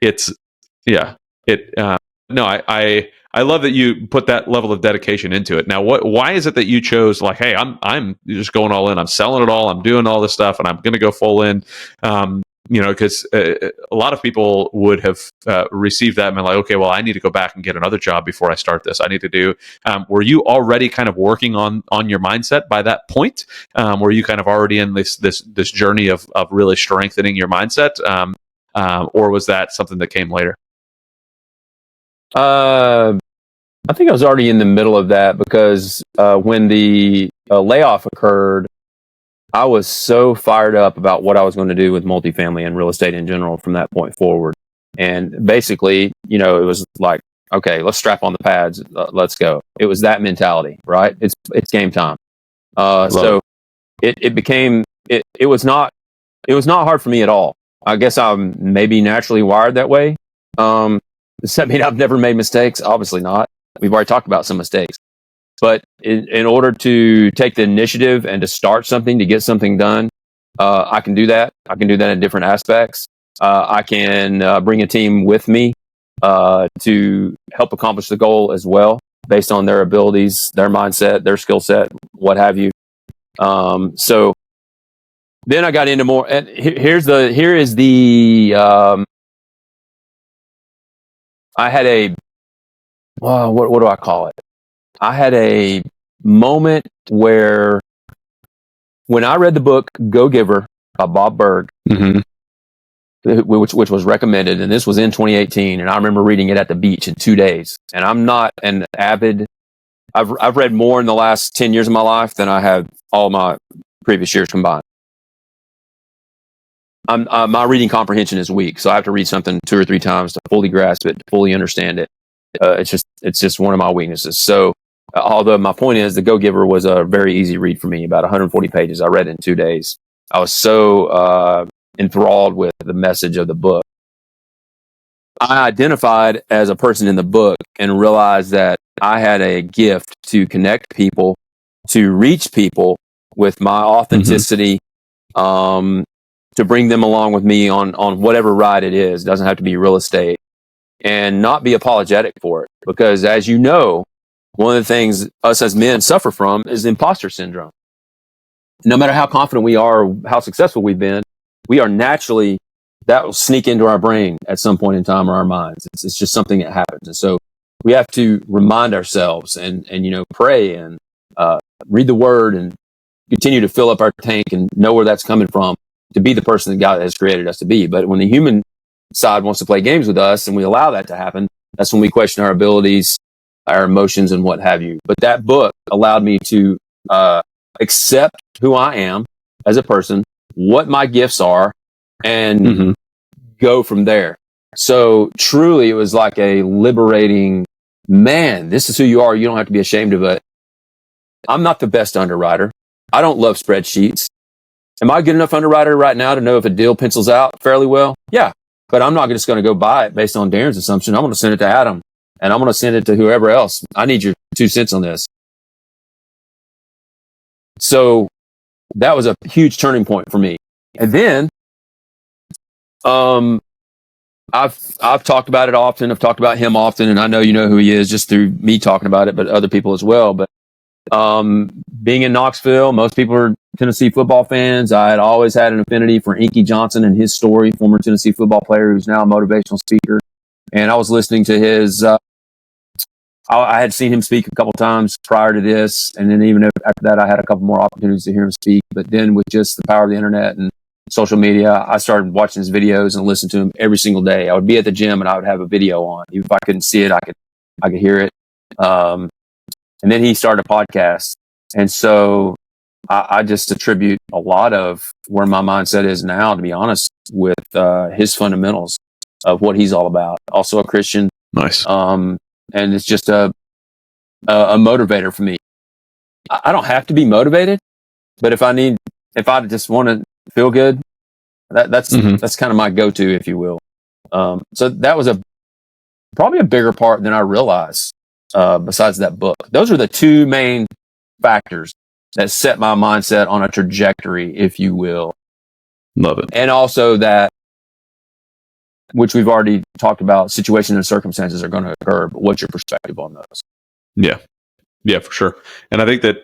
I love that you put that level of dedication into it. Now, why is it that you chose, like, hey, I'm just going all in. I'm selling it all. I'm doing all this stuff, and I'm going to go full in. Because a lot of people would have received that and been like, okay, well, I need to go back and get another job before I start this. I need to do. Were you already kind of working on your mindset by that point? Were you kind of already in this journey of really strengthening your mindset, or was that something that came later? I think I was already in the middle of that because when the layoff occurred, I was so fired up about what I was going to do with multifamily and real estate in general from that point forward. And basically, it was like, okay, let's strap on the pads. Let's go. It was that mentality, right? It's game time. So it became, it was not hard for me at all. I guess I'm maybe naturally wired that way. Does that mean I've never made mistakes? Obviously not. We've already talked about some mistakes. But in order to take the initiative and to start something, to get something done, I can do that. I can do that in different aspects. I can bring a team with me to help accomplish the goal as well, based on their abilities, their mindset, their skill set, what have you. So then I got into more. And here is the. I had what do I call it? I had a moment where when I read the book Go Giver by Bob Berg, Mm-hmm. which was recommended, and this was in 2018, and I remember reading it at the beach in 2 days. And I'm not an avid. I've read more in the last 10 years of my life than I have all my previous years combined. My reading comprehension is weak, so I have to read something 2 or 3 times to fully grasp it, to fully understand it. It's just one of my weaknesses. So, although my point is, the Go Giver was a very easy read for me, about 140 pages. I read it in 2 days. I was so enthralled with the message of the book. I identified as a person in the book and realized that I had a gift to connect people, to reach people with my authenticity, to bring them along with me on whatever ride it is. It doesn't have to be real estate, and not be apologetic for it. Because as you know, one of the things us as men suffer from is imposter syndrome. No matter how confident we are, or how successful we've been, we are naturally, that will sneak into our brain at some point in time, or our minds. It's just something that happens. And so we have to remind ourselves and pray and read the word and continue to fill up our tank and know where that's coming from to be the person that God has created us to be. But when the human side wants to play games with us and we allow that to happen, that's when we question our abilities, our emotions, and what have you. But that book allowed me to accept who I am as a person, what my gifts are, and go from there. So truly, it was like a liberating, man, this is who you are. You don't have to be ashamed of it. I'm not the best underwriter. I don't love spreadsheets. Am I a good enough underwriter right now to know if a deal pencils out fairly well? Yeah. But I'm not just going to go buy it based on Darren's assumption. I'm going to send it to Adam, and I'm going to send it to whoever else. I need your 2 cents on this. So that was a huge turning point for me. And then, I've talked about it often. I've talked about him often, and I know you know who he is just through me talking about it, but other people as well. But being in Knoxville, most people are Tennessee football fans. I had always had an affinity for Inky Johnson and his story, former Tennessee football player who's now a motivational speaker. And I was listening to his. I had seen him speak a couple times prior to this, and then even after that, I had a couple more opportunities to hear him speak. But then, with just the power of the internet and social media, I started watching his videos and listening to him every single day. I would be at the gym and I would have a video on. Even if I couldn't see it, I could hear it. And then he started a podcast. And so I just attribute a lot of where my mindset is now, to be honest, with his fundamentals of what he's all about. Also a Christian. Nice. And it's just a motivator for me. I don't have to be motivated, but if I just want to feel good, that's kind of my go-to, if you will. So that was probably a bigger part than I realized. Besides that book, those are the 2 main factors that set my mindset on a trajectory, if you will. Love it. And also that, which we've already talked about, situations and circumstances are going to occur, but what's your perspective on those? Yeah, for sure. And I think that,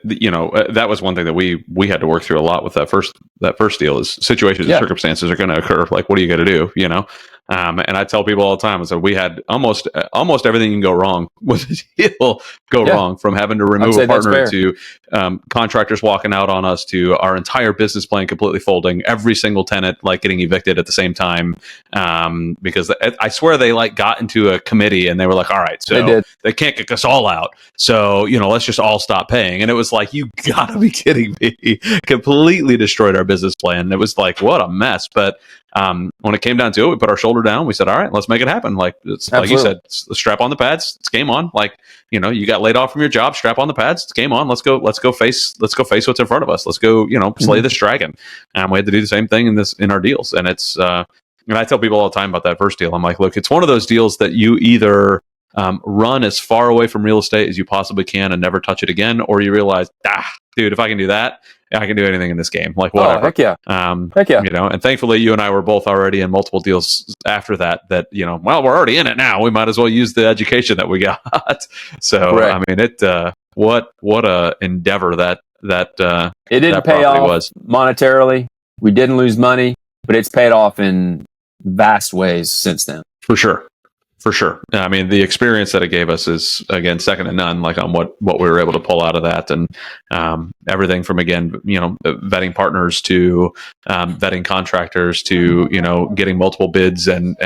that was one thing that we had to work through a lot with that first deal is situations and circumstances are going to occur. Like, what are you going to do? And I tell people all the time, so we had almost everything can go wrong with the deal wrong, from having to remove a partner to contractors walking out on us to our entire business plan completely folding, every single tenant like getting evicted at the same time, because I swear they like got into a committee and they were like, all right, so they can't kick us all out, so let's just all stop paying. And it was like, you gotta be kidding me. Completely destroyed our business plan. It was like, what a mess. But when it came down to it, we put our shoulder down. We said, all right, let's make it happen. Like you said, strap on the pads. It's game on. Like, you got laid off from your job, strap on the pads. It's game on. Let's go face what's in front of us. Let's go, slay this dragon. And we had to do the same thing in our deals. And it's, and I tell people all the time about that first deal. I'm like, look, it's one of those deals that you either run as far away from real estate as you possibly can and never touch it again, or you realize, dude, if I can do that, I can do anything in this game. Like, whatever. Oh, heck yeah. Heck yeah. And thankfully you and I were both already in multiple we're already in it now. We might as well use the education that we got. So, correct. I mean, what a endeavor that it didn't pay off monetarily. We didn't lose money, but it's paid off in vast ways since then. For sure. For sure. I mean, the experience that it gave us is, again, second to none, like on what we were able to pull out of that. And everything from, again, vetting partners to vetting contractors to, getting multiple bids and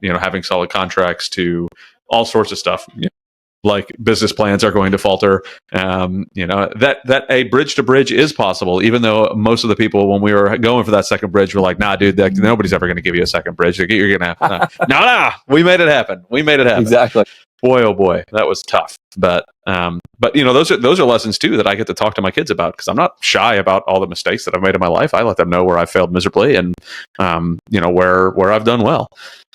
having solid contracts to all sorts of stuff. Like business plans are going to falter. That a bridge to bridge is possible, even though most of the people, when we were going for that second bridge, were like, nah, dude, nobody's ever going to give you a second bridge. You're going to have no, we made it happen. Exactly. Boy, oh boy, that was tough. But those are lessons too that I get to talk to my kids about, because I'm not shy about all the mistakes that I've made in my life. I let them know where I failed miserably and where I've done well.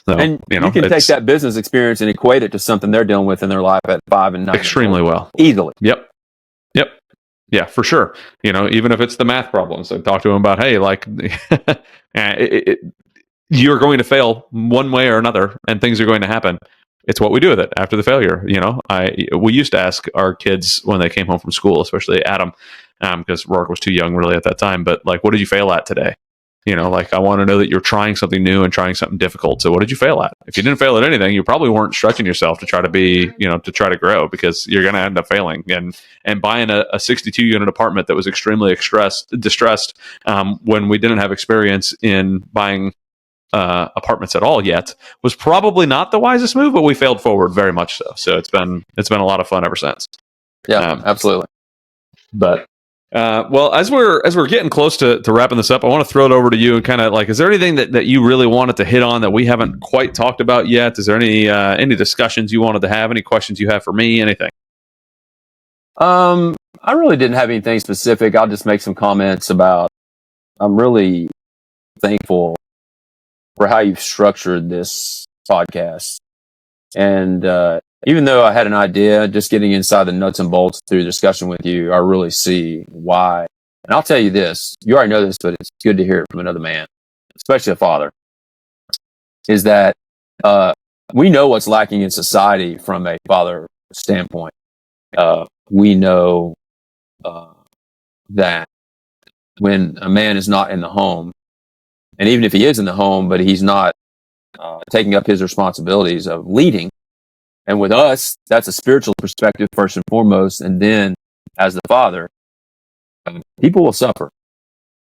So, and you can take that business experience and equate it to something they're dealing with in their life at 5 and 9. Extremely well. Easily. Yep. Yeah, for sure. Even if it's the math problems, I talk to them about, hey, like, you're going to fail one way or another, and things are going to happen. It's what we do with it after the failure. We used to ask our kids when they came home from school, especially Adam, because Rourke was too young really at that time. But like, what did you fail at today? I want to know that you're trying something new and trying something difficult. So what did you fail at? If you didn't fail at anything, you probably weren't stretching yourself to try to be, to try to grow, because you're going to end up failing. And buying a 62 unit apartment that was extremely distressed when we didn't have experience in buying apartments at all yet was probably not the wisest move, but we failed forward very much so. So it's been a lot of fun ever since. Yeah, absolutely. But well, as we're getting close to wrapping this up, I want to throw it over to you and kind of like, is there anything that you really wanted to hit on that we haven't quite talked about yet? Is there any discussions you wanted to have? Any questions you have for me? Anything? I really didn't have anything specific. I'll just make some comments about, I'm really thankful for how you've structured this podcast. And even though I had an idea, just getting inside the nuts and bolts through discussion with you, I really see why. And I'll tell you this, you already know this, but it's good to hear it from another man, especially a father, is that we know what's lacking in society from a father standpoint. We know that when a man is not in the home, and even if he is in the home, but he's not taking up his responsibilities of leading. And with us, that's a spiritual perspective first and foremost. And then as the father, people will suffer.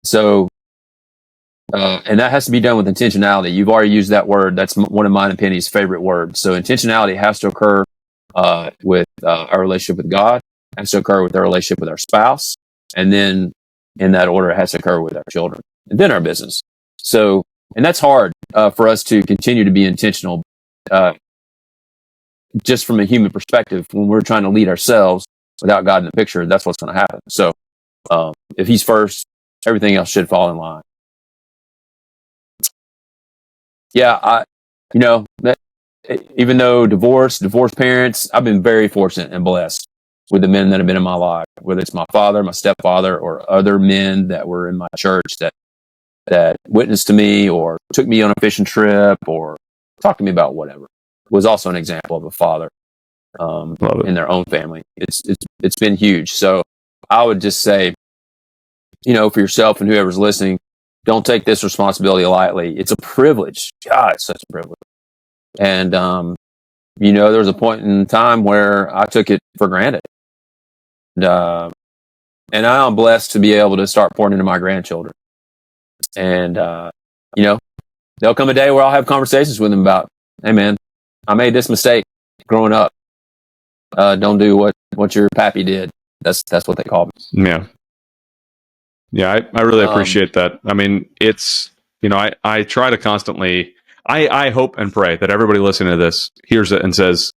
So, and that has to be done with intentionality. You've already used that word. That's one of mine and Penny's favorite words. So intentionality has to occur with our relationship with God, has to occur with our relationship with our spouse. And then in that order, it has to occur with our children and then our business. So, and that's hard for us to continue to be intentional just from a human perspective. When we're trying to lead ourselves without God in the picture, that's what's going to happen. So if he's first, everything else should fall in line. Yeah, even though divorced parents, I've been very fortunate and blessed with the men that have been in my life, whether it's my father, my stepfather, or other men that were in my church that witnessed to me or took me on a fishing trip or talked to me about whatever. Was also an example of a father in their own family. It's been huge. So I would just say, for yourself and whoever's listening, don't take this responsibility lightly. It's a privilege. God, it's such a privilege. And there was a point in time where I took it for granted. And I'm blessed to be able to start pouring into my grandchildren. And there'll come a day where I'll have conversations with them about, hey man, I made this mistake growing up. Don't do what your pappy did. That's what they call me. Yeah. I really appreciate that. I mean, it's, I try to constantly, I hope and pray that everybody listening to this hears it and says,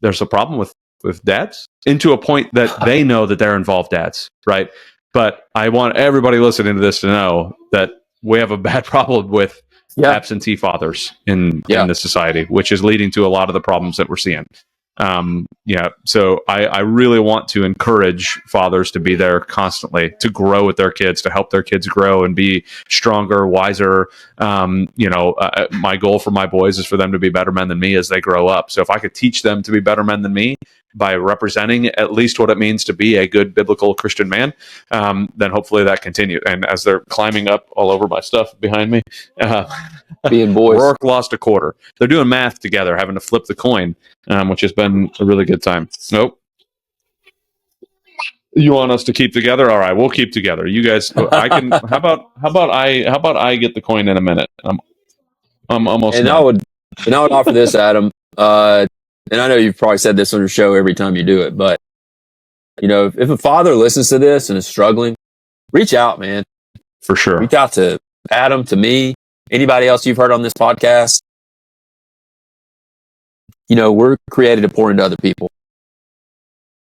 there's a problem with dads, into a point that they know that they're involved dads, right? But I want everybody listening to this to know that we have a bad problem with absentee fathers in this society, which is leading to a lot of the problems that we're seeing. So I really want to encourage fathers to be there constantly, to grow with their kids, to help their kids grow and be stronger, wiser. My goal for my boys is for them to be better men than me as they grow up. So if I could teach them to be better men than me, by representing at least what it means to be a good biblical Christian man, then hopefully that continues. And as they're climbing up all over my stuff behind me, Being boys. Rourke lost a quarter. They're doing math together, having to flip the coin, which has been a really good time. Nope. You want us to keep together? All right, we'll keep together. You guys, I can. How about I get the coin in a minute? I'm almost. And done. I would offer this, Adam. And I know you've probably said this on your show every time you do it, but if a father listens to this and is struggling, reach out, man. For sure. Reach out to Adam, to me, anybody else you've heard on this podcast. We're created to pour into other people.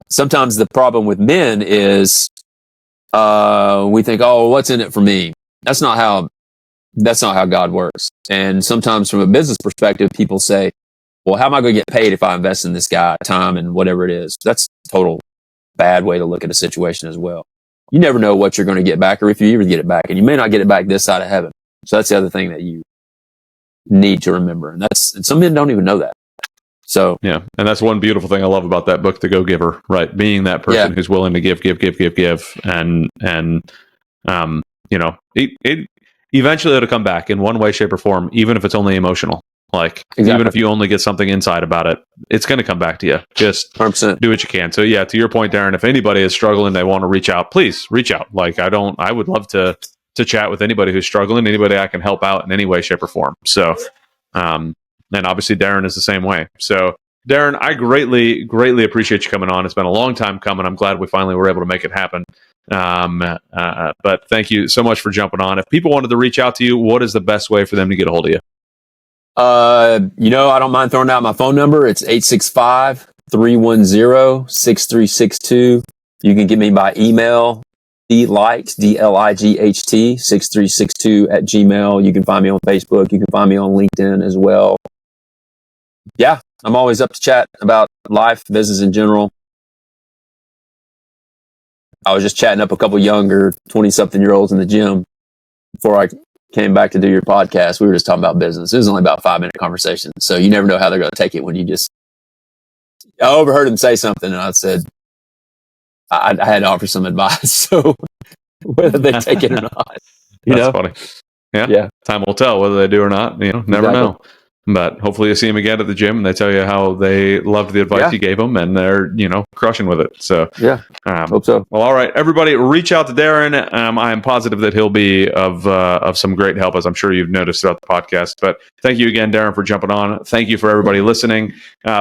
Sometimes the problem with men is we think, oh, what's in it for me? That's not how God works. And sometimes from a business perspective, people say, well, how am I going to get paid if I invest in this guy time and whatever it is? That's a total bad way to look at a situation as well. You never know what you're going to get back or if you even get it back. And you may not get it back this side of heaven. So that's the other thing that you need to remember. And some men don't even know that. So yeah, and that's one beautiful thing I love about that book, The Go Giver, right? Being that person who's willing to give, and eventually it'll come back in one way, shape, or form, even if it's only emotional. Like even if you only get something inside about it, it's going to come back to you. Just 100%. Do what you can. So yeah, to your point, Darren, if anybody is struggling, they want to reach out, please reach out. Like I would love to chat with anybody who's struggling, anybody I can help out in any way, shape, or form. So, and obviously Darren is the same way. So Darren, I greatly, greatly appreciate you coming on. It's been a long time coming. I'm glad we finally were able to make it happen. But thank you so much for jumping on. If people wanted to reach out to you, what is the best way for them to get a hold of you? I don't mind throwing out my phone number. It's 865-310-6362. You can get me by email, Light, DLIGHT 6362 at Gmail. You can find me on Facebook. You can find me on LinkedIn as well. Yeah, I'm always up to chat about life, business in general. I was just chatting up a couple younger 20-something-year-olds in the gym before I came back to do your podcast. We were just talking about business. It was only about a 5-minute conversation. So you never know how they're going to take it when I overheard them say something and I said, I had to offer some advice. So whether they take it or not, That's funny. Yeah. Time will tell whether they do or not. Never know. But hopefully you see them again at the gym and they tell you how they loved the advice you gave them and they're, crushing with it. So, hope so. Well, all right, everybody reach out to Darren. I am positive that he'll be of some great help, as I'm sure you've noticed throughout the podcast. But thank you again, Darren, for jumping on. Thank you for everybody listening.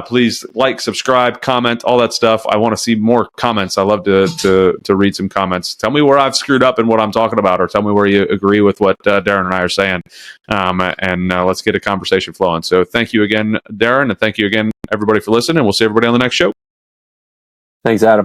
Please like, subscribe, comment, all that stuff. I want to see more comments. I love to read some comments. Tell me where I've screwed up in what I'm talking about, or tell me where you agree with what Darren and I are saying. And let's get a conversation flowing. So thank you again, Darren, and thank you again, everybody, for listening. We'll see everybody on the next show. Thanks, Adam.